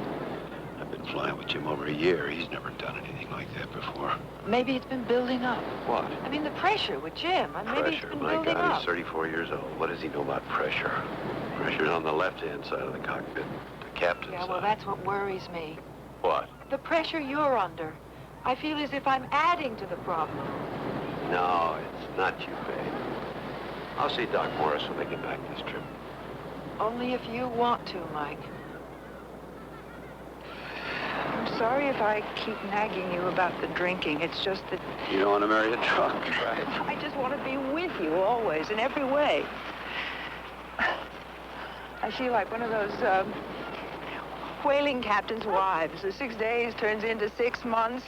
I've been flying with Jim over a year. He's never done anything like that before. Maybe it's been building up. What? I mean, the pressure with Jim. Maybe it's Pressure? been My building God, up. he's 34 years old. What does he know about pressure? Pressure's on the left-hand side of the cockpit. The captain's Yeah, well, side. that's what worries me. What? The pressure you're under. I feel as if I'm adding to the problem. No, it's not you, babe. I'll see Doc Morris when they get back this trip. Only if you want to, Mike. I'm sorry if I keep nagging you about the drinking. It's just that... You don't want to marry a drunk, right? I just want to be with you always, in every way. I feel like one of those whaling captain's wives. The 6 days turns into 6 months.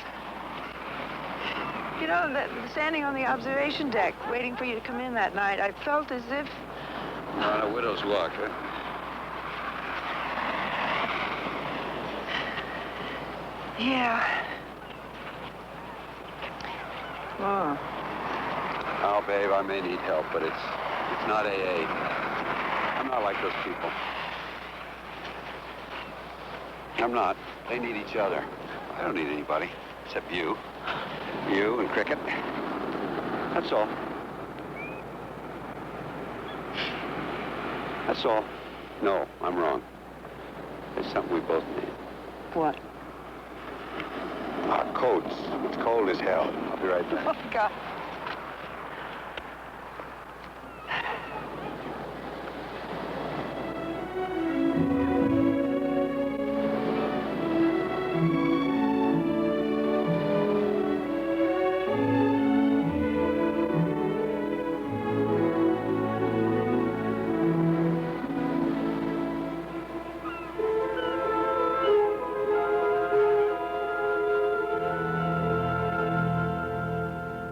You know, standing on the observation deck, waiting for you to come in that night, I felt as if... You're on a widow's walk, huh? Yeah. Oh. Oh, babe, I may need help, but it's not AA. I'm not like those people. I'm not. They need each other. I don't need anybody, except you. You and Cricket. That's all. That's all. No, I'm wrong. There's something we both need. What? Our coats. It's cold as hell. I'll be right back. Oh, God.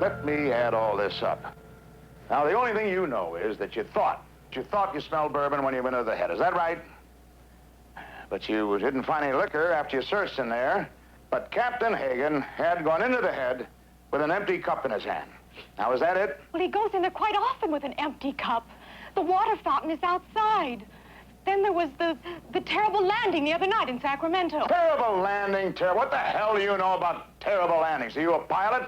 Let me add all this up. Now, the only thing you know is that you thought you smelled bourbon when you went into the head. Is that right? But you didn't find any liquor after you searched in there. But Captain Hagan had gone into the head with an empty cup in his hand. Now, is that it? Well, he goes in there quite often with an empty cup. The water fountain is outside. Then there was the terrible landing the other night in Sacramento. Terrible landing, what the hell do you know about terrible landings? Are you a pilot?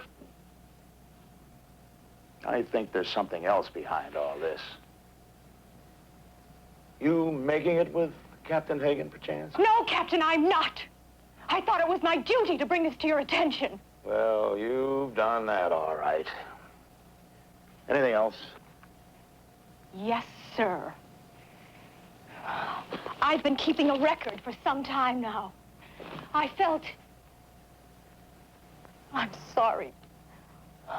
I think there's something else behind all this. You making it with Captain Hagan, perchance? No, Captain, I'm not. I thought it was my duty to bring this to your attention. Well, you've done that all right. Anything else? Yes, sir. I've been keeping a record for some time now. I'm sorry.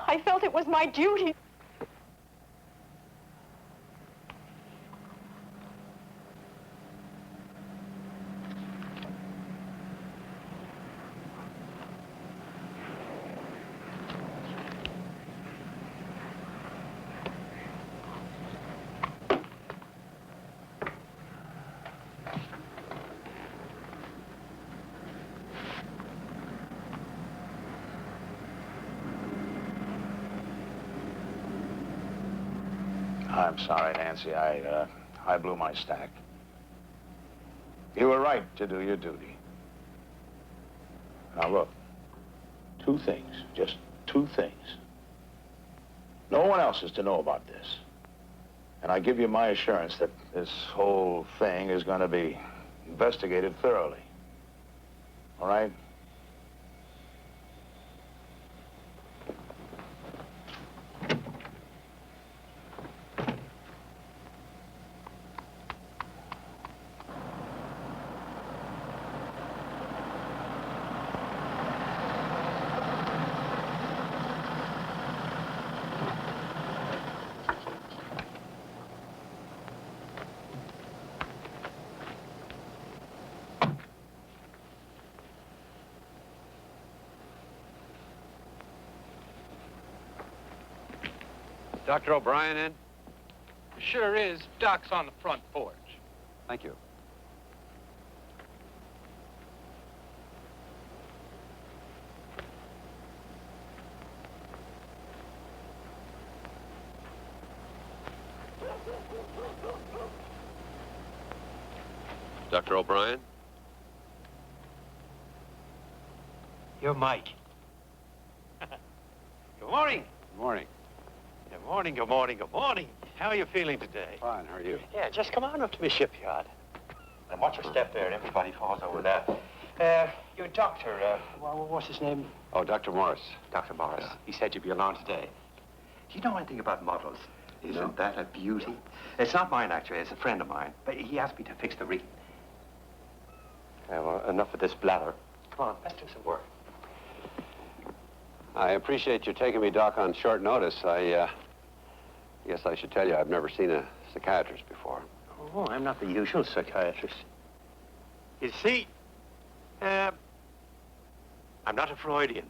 I felt it was my duty. I'm sorry, Nancy. I blew my stack. You were right to do your duty. Now, look. 2 things. Just 2 things. No one else is to know about this. And I give you my assurance that this whole thing is going to be investigated thoroughly. All right? Dr. O'Brien in? Sure is. Doc's on the front porch. Thank you. Dr. O'Brien? You're Mike. Good morning. Good morning. Good morning, good morning, good morning. How are you feeling today? Fine, how are you? Yeah, just come on up to my shipyard. And watch your step there, and everybody falls over that. Your doctor, what's his name? Oh, Dr. Morris. Dr. Morris. Yeah. He said you'd be along today. Do you know anything about models? Isn't that a beauty? It's not mine, actually. It's a friend of mine. But he asked me to fix the rigging. Well, enough of this blather. Come on, let's do some work. I appreciate you taking me, Doc, on short notice. I guess I should tell you I've never seen a psychiatrist before. Oh, I'm not the usual psychiatrist. You see, I'm not a Freudian.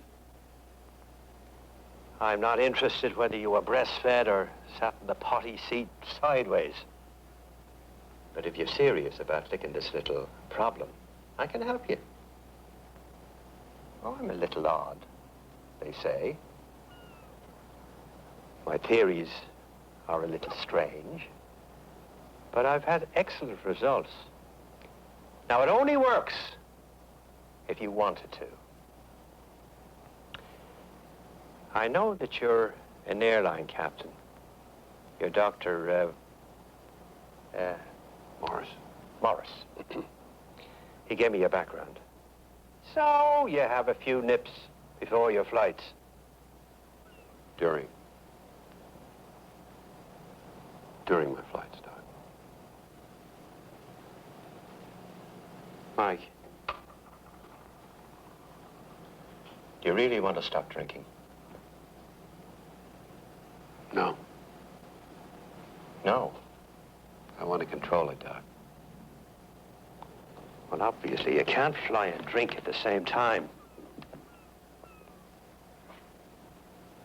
I'm not interested whether you were breastfed or sat in the potty seat sideways. But if you're serious about licking this little problem, I can help you. Oh, I'm a little odd, they say. My theories are a little strange, but I've had excellent results. Now, it only works if you wanted to. I know that you're an airline captain. You're Dr. Morris. Morris. He gave me your background. So you have a few nips before your flights. During my flights, Doc. Mike, do you really want to stop drinking? No. No. I want to control it, Doc. Well, obviously, you can't fly and drink at the same time.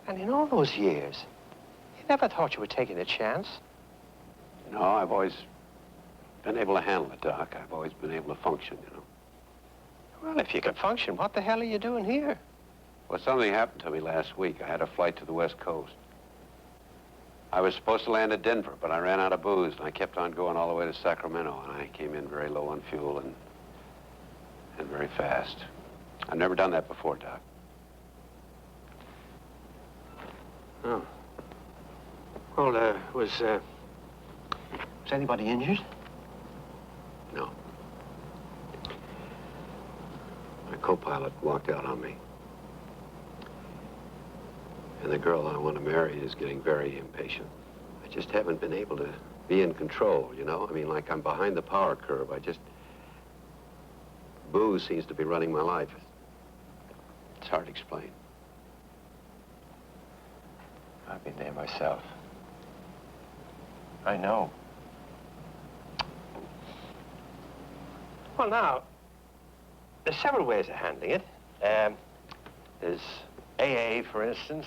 And in all those years, you never thought you were taking a chance? No, I've always been able to handle it, Doc. I've always been able to function, you know. Well, if you can function, what the hell are you doing here? Well, something happened to me last week. I had a flight to the West Coast. I was supposed to land at Denver, but I ran out of booze, and I kept on going all the way to Sacramento, and I came in very low on fuel and very fast. I've never done that before, Doc. Oh. Well, was anybody injured? No. My co-pilot walked out on me. And the girl I want to marry is getting very impatient. I just haven't been able to be in control, you know? I mean, like I'm behind the power curve. Booze seems to be running my life. It's hard to explain. I've been there myself. I know. Well, now, there's several ways of handling it. There's AA, for instance.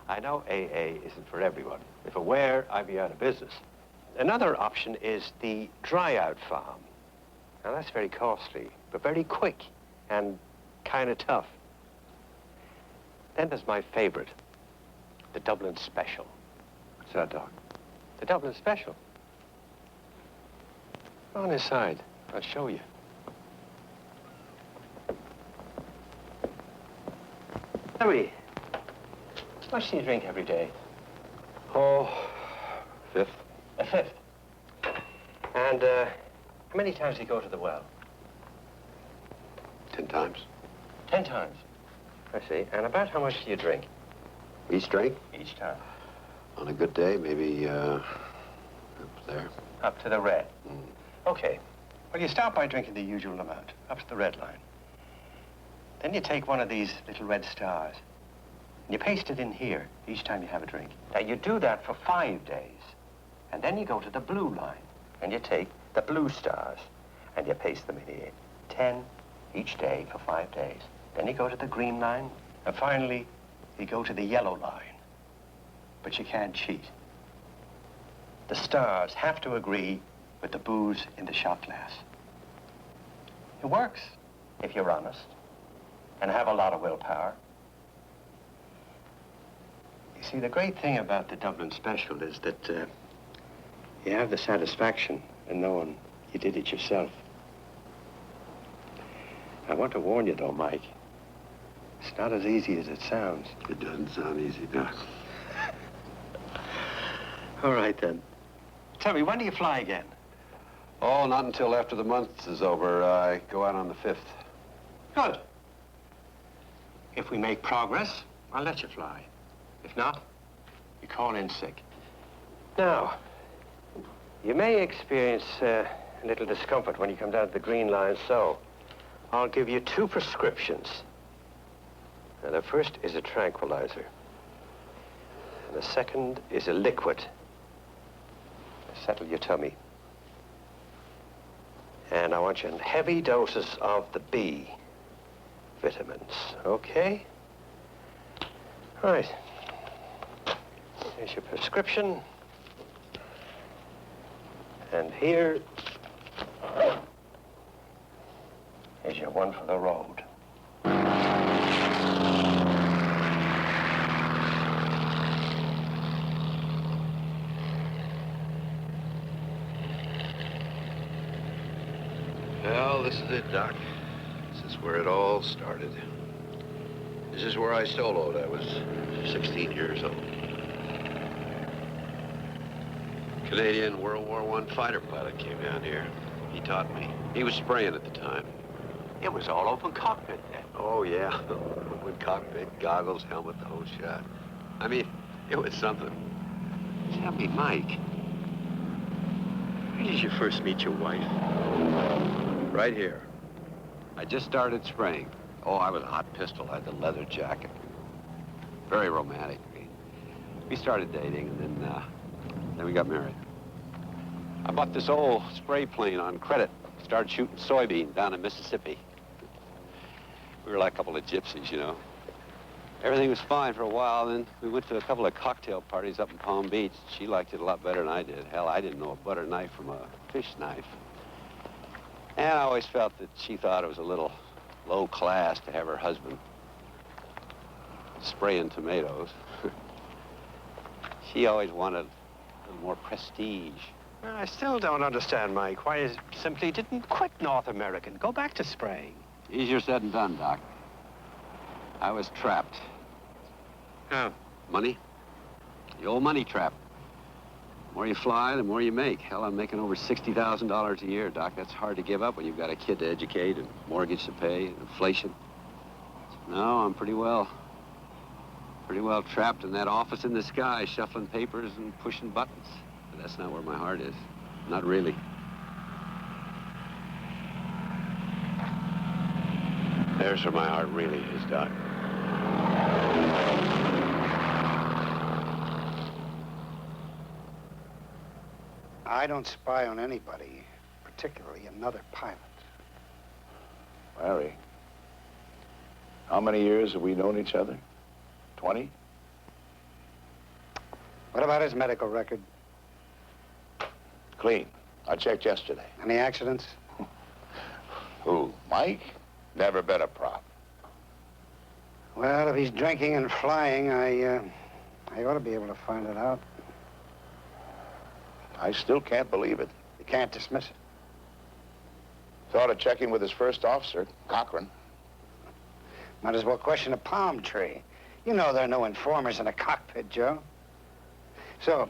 I know AA isn't for everyone. If it were, I'd be out of business. Another option is the dry-out farm. Now, that's very costly, but very quick and kind of tough. Then there's my favorite, the Dublin Special. What's that, Doc? The Dublin Special. Go on inside. I'll show you. Tell me, how much do you drink every day? Oh, fifth. A fifth. And how many times do you go to the well? 10 times. 10 times. I see. And about how much do you drink? Each drink? Each time. On a good day, maybe, up there. Up to the red. Okay. Well, you start by drinking the usual amount, up to the red line. Then you take one of these little red stars, and you paste it in here each time you have a drink. Now, you do that for 5 days. And then you go to the blue line, and you take the blue stars, and you paste them in here. 10 each day for 5 days. Then you go to the green line, and finally, you go to the yellow line. But you can't cheat. The stars have to agree with the booze in the shot glass. It works, if you're honest, and have a lot of willpower. You see, the great thing about the Dublin Special is that you have the satisfaction in knowing you did it yourself. I want to warn you, though, Mike. It's not as easy as it sounds. It doesn't sound easy, Doc. All right, then. Tell me, when do you fly again? Oh, not until after the month is over. I go out on the 5th. Good. If we make progress, I'll let you fly. If not, you call in sick. Now, you may experience a little discomfort when you come down to the green line, so I'll give you 2 prescriptions. Now, the first is a tranquilizer. And the second is a liquid. Settle your tummy. And I want you in heavy doses of the B vitamins, okay? All right. Here's your prescription. And here is your one for the road. Well, this is it, Doc. This is where it all started. This is where I soloed. I was 16 years old. Canadian World War I fighter pilot came down here. He taught me. He was spraying at the time. It was all open cockpit then. Oh, yeah. Open cockpit, goggles, helmet, the whole shot. I mean, it was something. Tell me, Mike, where did you first meet your wife? Right here. I just started spraying. Oh, I was a hot pistol. I had the leather jacket. Very romantic. We started dating, and then we got married. I bought this old spray plane on credit. Started shooting soybeans down in Mississippi. We were like a couple of gypsies, you know. Everything was fine for a while, then we went to a couple of cocktail parties up in Palm Beach. She liked it a lot better than I did. Hell, I didn't know a butter knife from a fish knife. And I always felt that she thought it was a little low class to have her husband spraying tomatoes. She always wanted a little more prestige. I still don't understand, Mike, why you simply didn't quit North American. Go back to spraying. Easier said than done, Doc. I was trapped. How? Money. The old money trap. The more you fly, the more you make. Hell, I'm making over $60,000 a year, Doc. That's hard to give up when you've got a kid to educate and mortgage to pay and inflation. No, I'm pretty well trapped in that office in the sky, shuffling papers and pushing buttons. But that's not where my heart is. Not really. There's where my heart really is, Doc. I don't spy on anybody, particularly another pilot. Larry, how many years have we known each other? 20? What about his medical record? Clean. I checked yesterday. Any accidents? Who, Mike? Never been a prop. Well, if he's drinking and flying, I ought to be able to find it out. I still can't believe it. You can't dismiss it. Thought of checking with his first officer, Cochran. Might as well question a palm tree. You know there are no informers in a cockpit, Joe. So,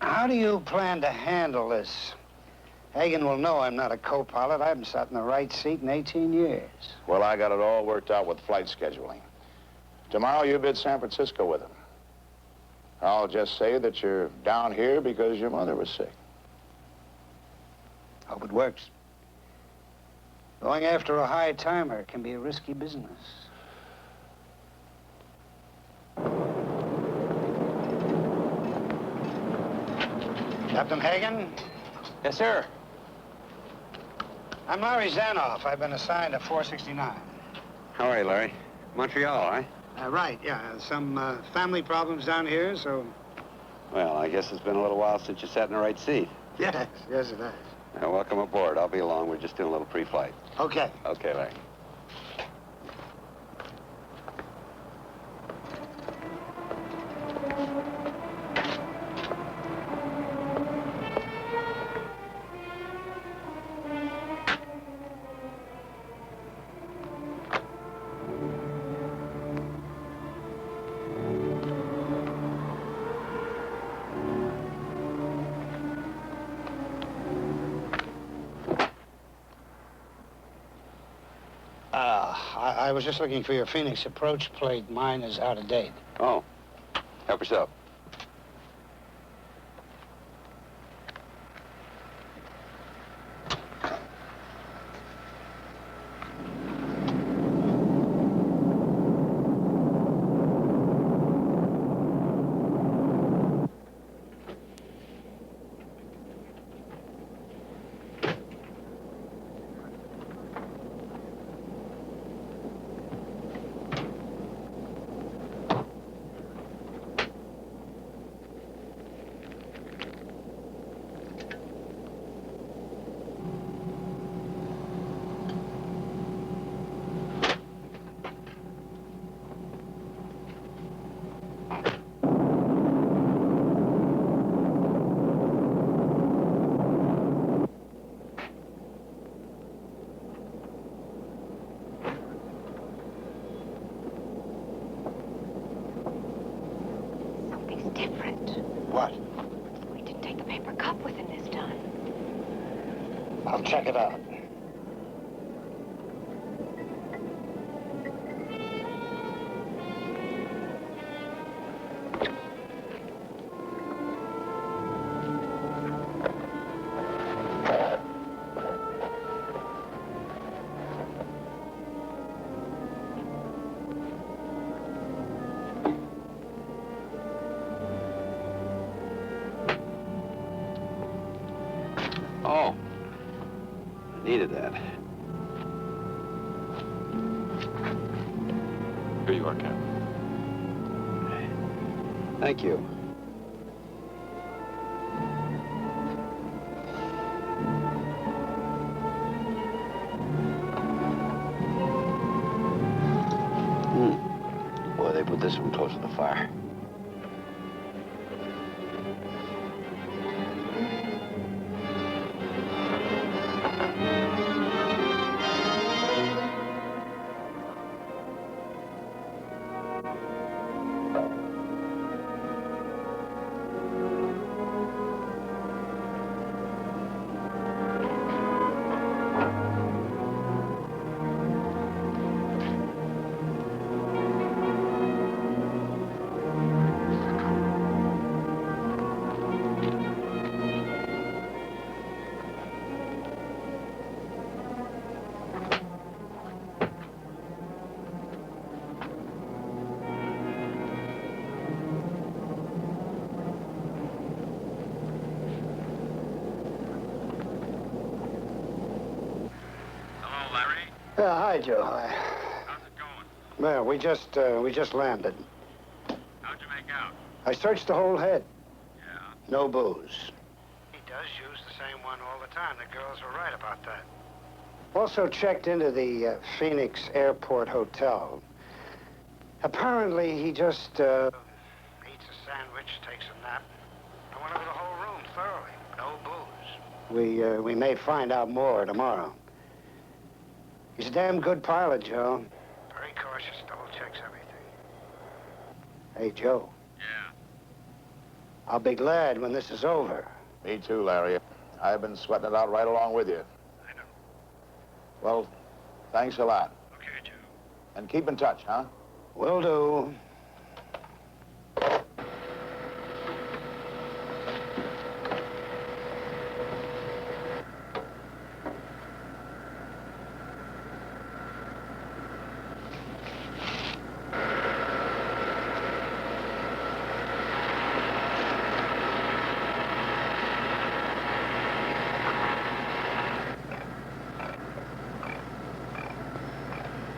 how do you plan to handle this? Hagan will know I'm not a co-pilot. I haven't sat in the right seat in 18 years. Well, I got it all worked out with flight scheduling. Tomorrow you bid San Francisco with him. I'll just say that you're down here because your mother was sick. Hope it works. Going after a high timer can be a risky business. Captain Hagan? Yes, sir. I'm Larry Zanoff. I've been assigned to 469. How are you, Larry? Montreal, right? Right, yeah. Some family problems down here, so... Well, I guess it's been a little while since you sat in the right seat. Yes, yes, it has. Now, welcome aboard. I'll be along. We're just doing a little pre-flight. Okay. Okay, Larry. I was just looking for your Phoenix approach plate. Mine is out of date. Oh, help yourself. I'll check it out. Oh, I needed that. Here you are, Captain. Thank you. Boy, they put this one close to the fire. Yeah, hi, Joe. Hi. How's it going? Well, we just landed. How'd you make out? I searched the whole head. Yeah? No booze. He does use the same one all the time. The girls were right about that. Also checked into the Phoenix Airport Hotel. Apparently, he just, Eats a sandwich, takes a nap. I went over the whole room thoroughly. No booze. We may find out more tomorrow. He's a damn good pilot, Joe. Very cautious, double checks everything. Hey, Joe. Yeah? I'll be glad when this is over. Me too, Larry. I've been sweating it out right along with you. I know. Well, thanks a lot. Okay, Joe. And keep in touch, huh? Will do.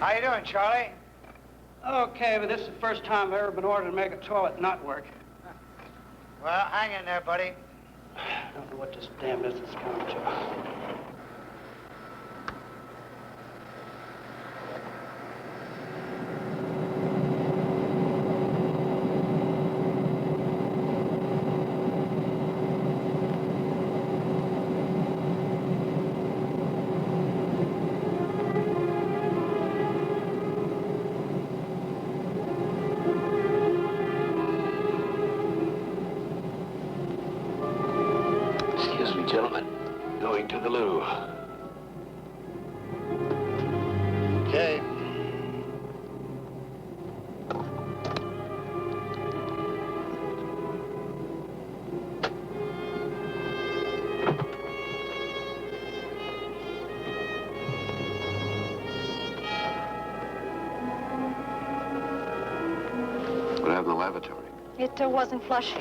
How you doing, Charlie? Okay, but this is the first time I've ever been ordered to make a toilet not work. Well, hang in there, buddy. I don't know what this damn business is coming to. Excuse me, gentlemen. Going to the loo. Okay. What happened to the lavatory? It wasn't flush.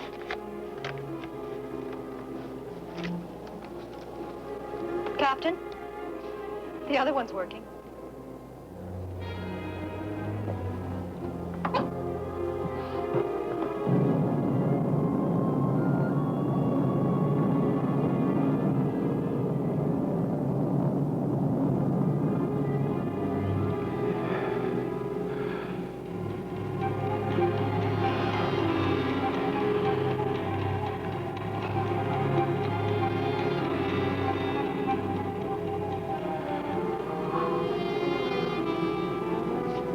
Captain, the other one's working.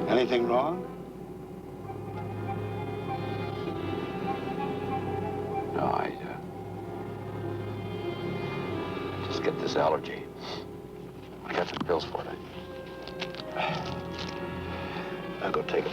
Anything wrong? No, I just Just get this allergy. I got some pills for it. I'll go take them.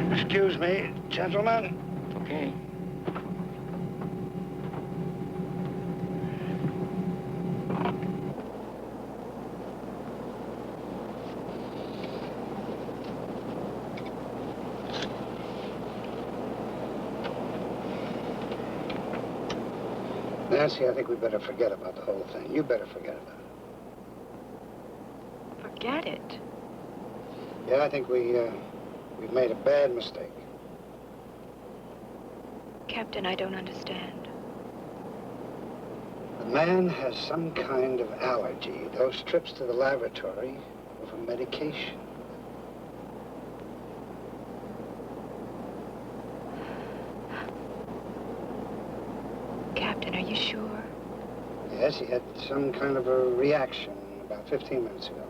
Excuse me, gentlemen. Okay. Nancy, I think we better forget about the whole thing. You better forget about it. Forget it. Yeah, I think we've made a bad mistake. Captain, I don't understand. The man has some kind of allergy. Those trips to the laboratory were for medication. Captain, are you sure? Yes, he had some kind of a reaction about 15 minutes ago.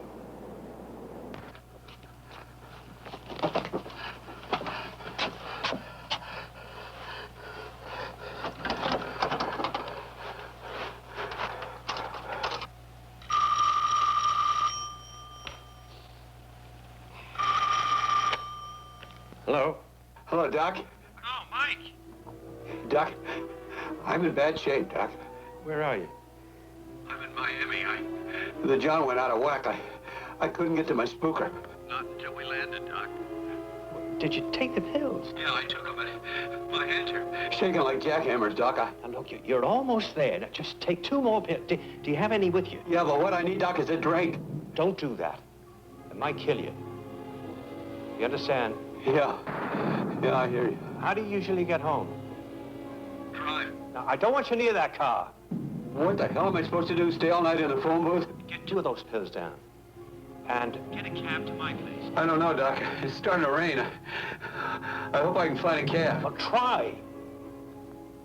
Hello? Hello, Doc. Oh, Mike. Doc, I'm in bad shape, Doc. Where are you? I'm in Miami. The John went out of whack. I couldn't get to my spooker. Not until we landed, Doc. Did you take the pills? Yeah, I took them, but my hands are... Shaking like jackhammers, Doc. Now, look, you're almost there. Now, just take 2 more pills. Do you have any with you? Yeah, but what I need, Doc, is a drink. Don't do that. It might kill you. You understand? Yeah. Yeah, I hear you. How do you usually get home? Drive. Now, I don't want you near that car. What the hell am I supposed to do? Stay all night in the phone booth? Get 2 of those pills down. And... Get a cab to my place. I don't know, Doc. It's starting to rain. I hope I can find a cab. Well, try.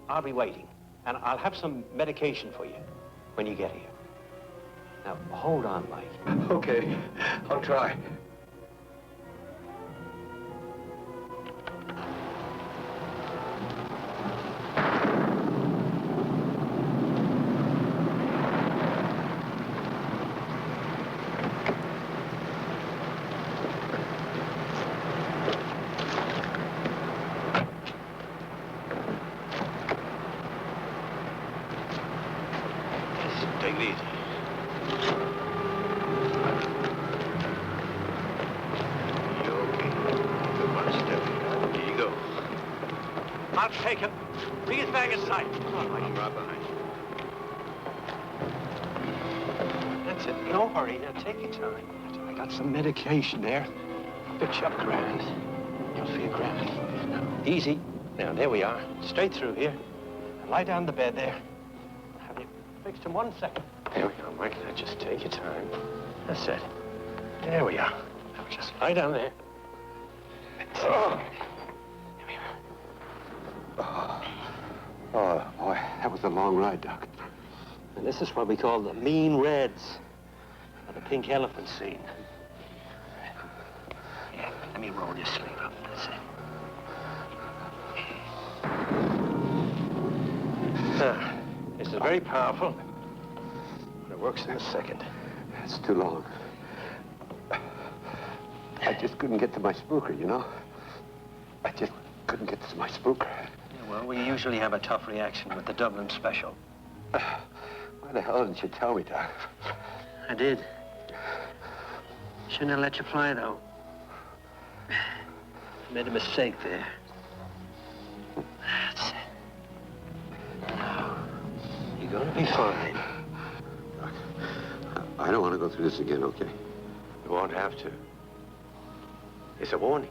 I'll be waiting. And I'll have some medication for you when you get here. Now, hold on, Mike. Okay. I'll try. Take it easy. You okay? Good one, Steffi. Here you go. I'll take him. Bring his bag in sight. Come on, Mike. I'm right behind you. That's it. No hurry. Now, take your time. I got some medication there. Fix you up grand. You'll feel grand. Now, easy. Now, there we are. Straight through here. Lie down on the bed there. Have you fixed in 1 second. There we go, Mike. Now, just take your time. That's it. There we are. Now, just lie down there. Oh. Here we are. Oh, boy. That was a long ride, Doc. And this is what we call the mean reds. Or the pink elephant scene. Yeah, let me roll your sleeve up. That's it. This is very powerful. But it works in a second. It's too long. I just couldn't get to my spooker, you know? I just couldn't get to my spooker. Yeah, well, we usually have a tough reaction with the Dublin Special. Why the hell didn't you tell me, Doc? I did. Shouldn't have let you fly, though. Made a mistake there. That's it. Now, you're gonna be fine. Doc, I don't want to go through this again, okay? You won't have to. It's a warning.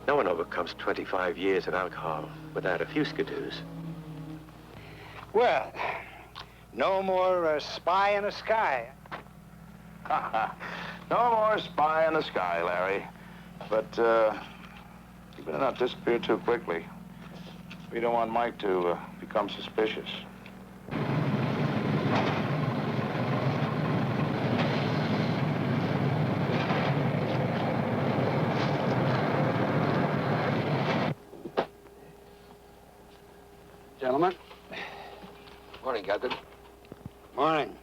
No one overcomes 25 years of alcohol without a few skidoos. Well, no more spy in the sky. No more spy in the sky, Larry. But you better not disappear too quickly. We don't want Mike to become suspicious. Gentlemen. Morning, Captain. Morning.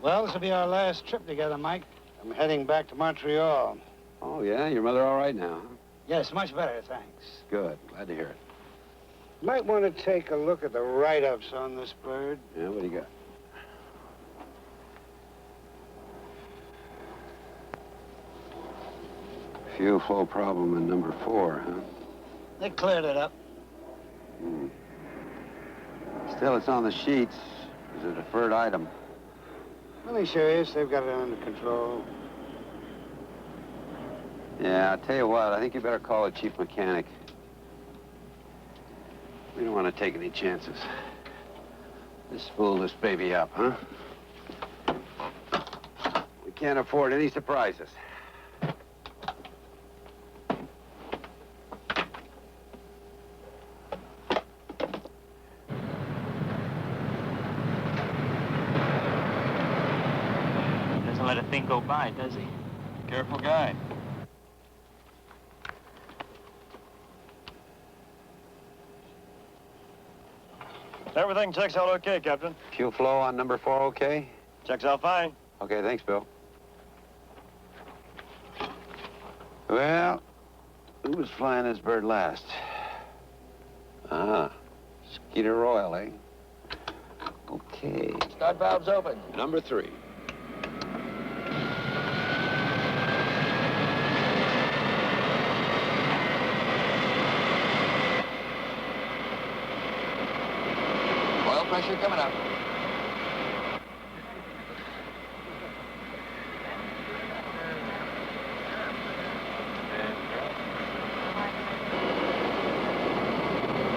Well, this will be our last trip together, Mike. I'm heading back to Montreal. Oh, yeah? Your mother all right now? Huh? Yes, much better, thanks. Good. Glad to hear it. You might want to take a look at the write-ups on this bird. Yeah, what do you got? Fuel flow problem in number 4, huh? They cleared it up. Hmm. Still, it's on the sheets. It's a deferred item. Well, they sure is. They've got it under control. Yeah, I'll tell you what, I think you better call a chief mechanic. We don't want to take any chances. Just spool this baby up, huh? We can't afford any surprises. Doesn't let a thing go by, does he? Careful guy. Everything checks out okay, Captain. Fuel flow on number 4 okay? Checks out fine. Okay, thanks, Bill. Well, who was flying this bird last? Ah, Skeeter Royal, eh? Okay. Start valves open. Number 3. Oil pressure coming up.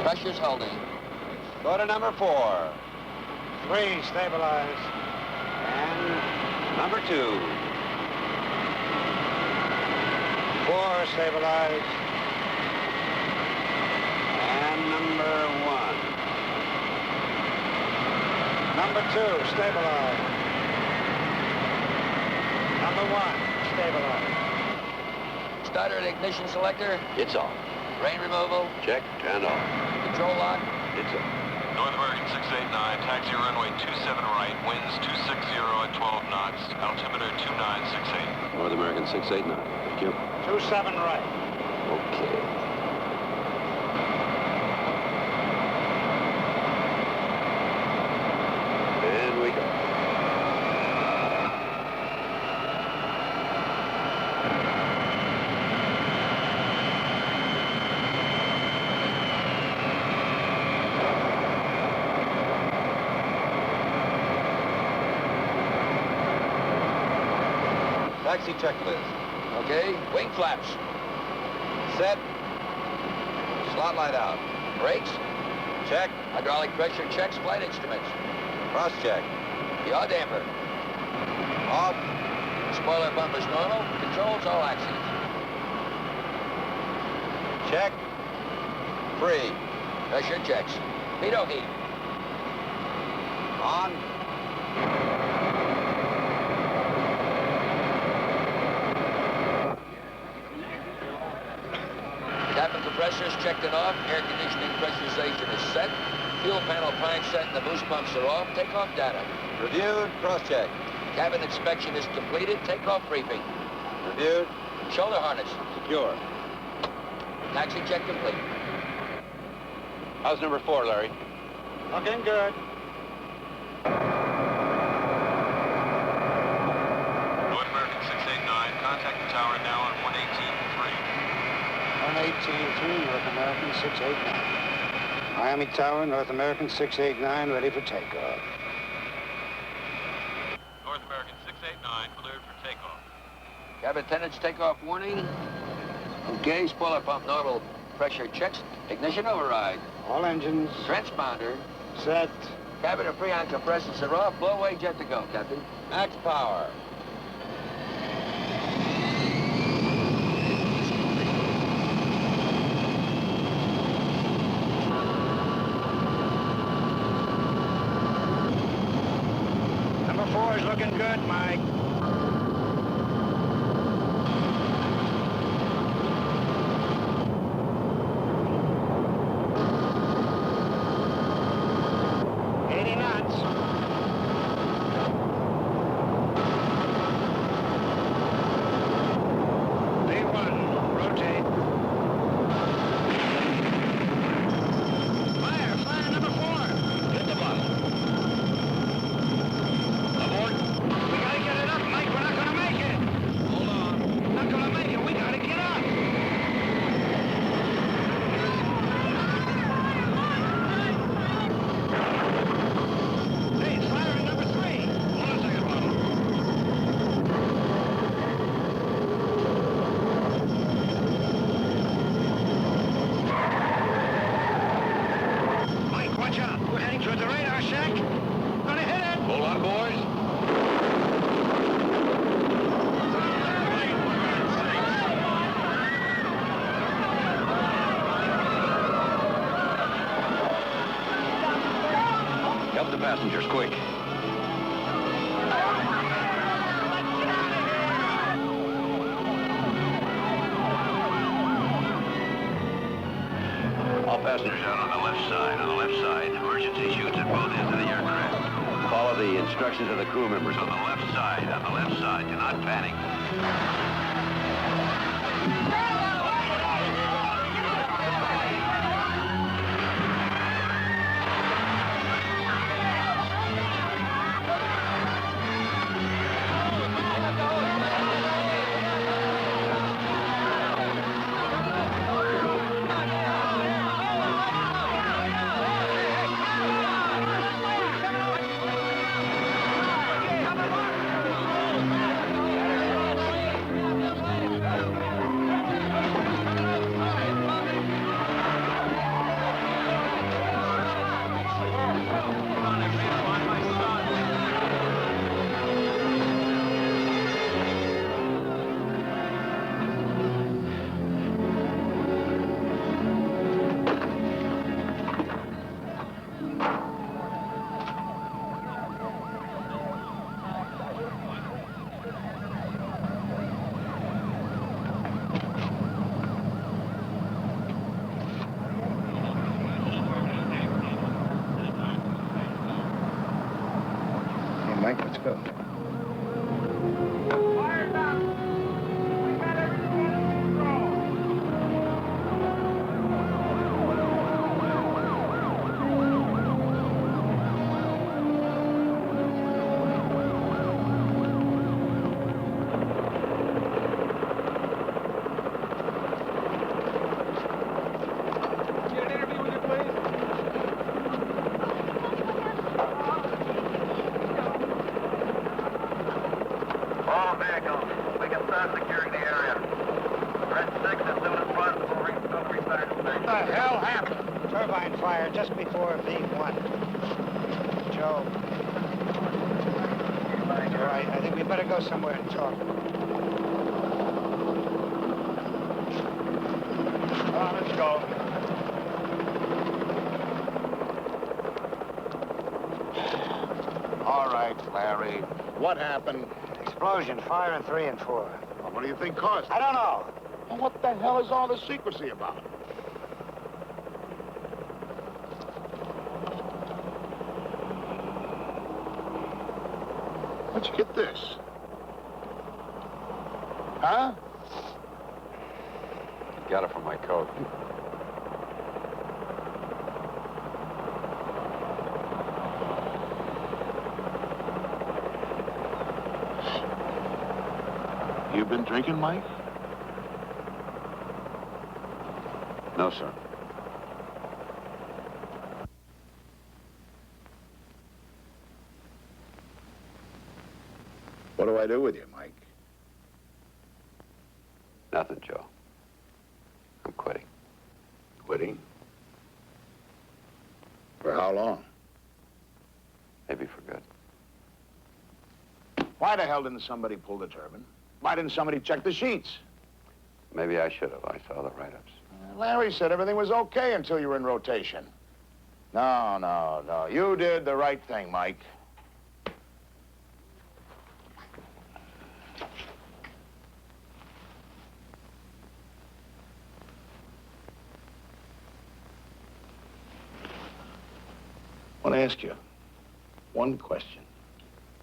Pressure's holding. Go to number 4. 3, stabilize. And number 2. 4, stabilize. And number 1. Number 2, stabilize. Number 1, stabilize. Starter and ignition selector. It's off. Rain removal. Check and off. Control lock. It's off. North American 689, taxi runway 27 right, winds 260 at 12 knots, altimeter 2968. North American 689. Thank you. 27 right. Okay. And we go. Taxi checklist. Okay, wing flaps. Set. Slot light out. Brakes. Check. Hydraulic pressure checks. Flight instruments. Cross check. Yaw damper. Off. Spoiler bumpers normal. Controls all axes. Check. Free. Pressure checks. Pitot heat. On. compressors checked and off. Air conditioning pressurization is set. Fuel panel crank set and the boost pumps are off. Takeoff data. Reviewed, cross-check. Cabin inspection is completed. Takeoff briefing. Reviewed. Shoulder harness. Secure. Taxi check complete. How's number 4, Larry? Looking good. North American 689, contact the tower now on 118.3. 118.3, North American 689. Miami Tower, North American 689, ready for takeoff. North American 689, cleared for takeoff. Cabin attendants, takeoff warning. Okay, spoiler pump normal pressure checks. Ignition override. All engines. Transponder. Set. Cabin and freon compressors are off. Blow away jet to go, Captain. Max power. Number 4 is looking good, Mike. Passengers, quick. All passengers out on the left side. On the left side, emergency chutes at both ends of the aircraft. Follow the instructions of the crew members. On the left side. On the left side. Do not panic. Mike, let's go. Just before V1. Joe. All right, I think we better go somewhere and talk. Let's go. All right, Larry. What happened? Explosion, fire in 3 and 4. Well, what do you think caused it? I don't know. Well, what the hell is all this secrecy about? Where'd you get this? Huh? Got it from my coat. You've been drinking, Mike? No, sir. What do I do with you, Mike? Nothing, Joe. I'm quitting. Quitting? For how long? Maybe for good. Why the hell didn't somebody pull the turbine? Why didn't somebody check the sheets? Maybe I should have. I saw the write-ups. Larry said everything was okay until you were in rotation. No, no, no. You did the right thing, Mike. I want to ask you one question.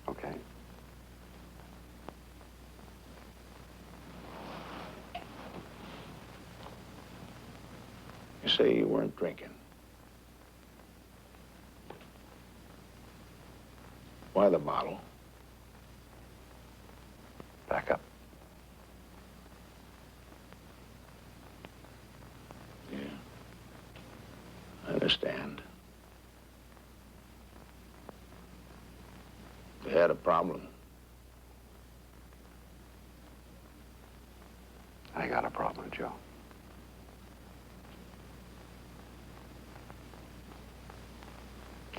Okay. You say you weren't drinking. Why the bottle? Back up. Yeah. I understand. You had a problem. I got a problem, Joe.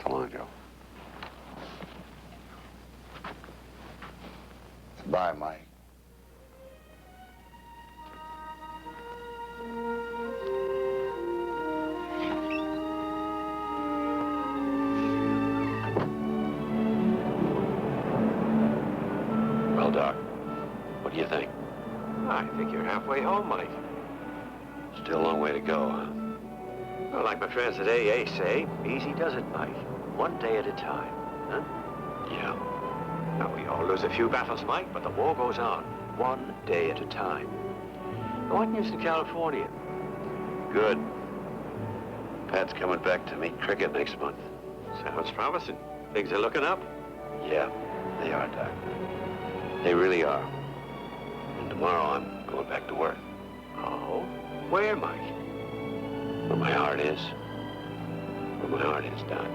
So long, Joe. Bye, Mike. Well, Doc, what do you think? I think you're halfway home, Mike. Still a long way to go, huh? Well, like my friends at AA say, easy does it, Mike. One day at a time, huh? Yeah. Now, we all lose a few battles, Mike, but the war goes on. One day at a time. What news in California? Good. Pat's coming back to meet cricket next month. Sounds promising. Things are looking up. Yeah, they are, Doc. They really are. And tomorrow I'm going back to work. Oh? Where, Mike? Where my heart is. Where my heart is, Doc.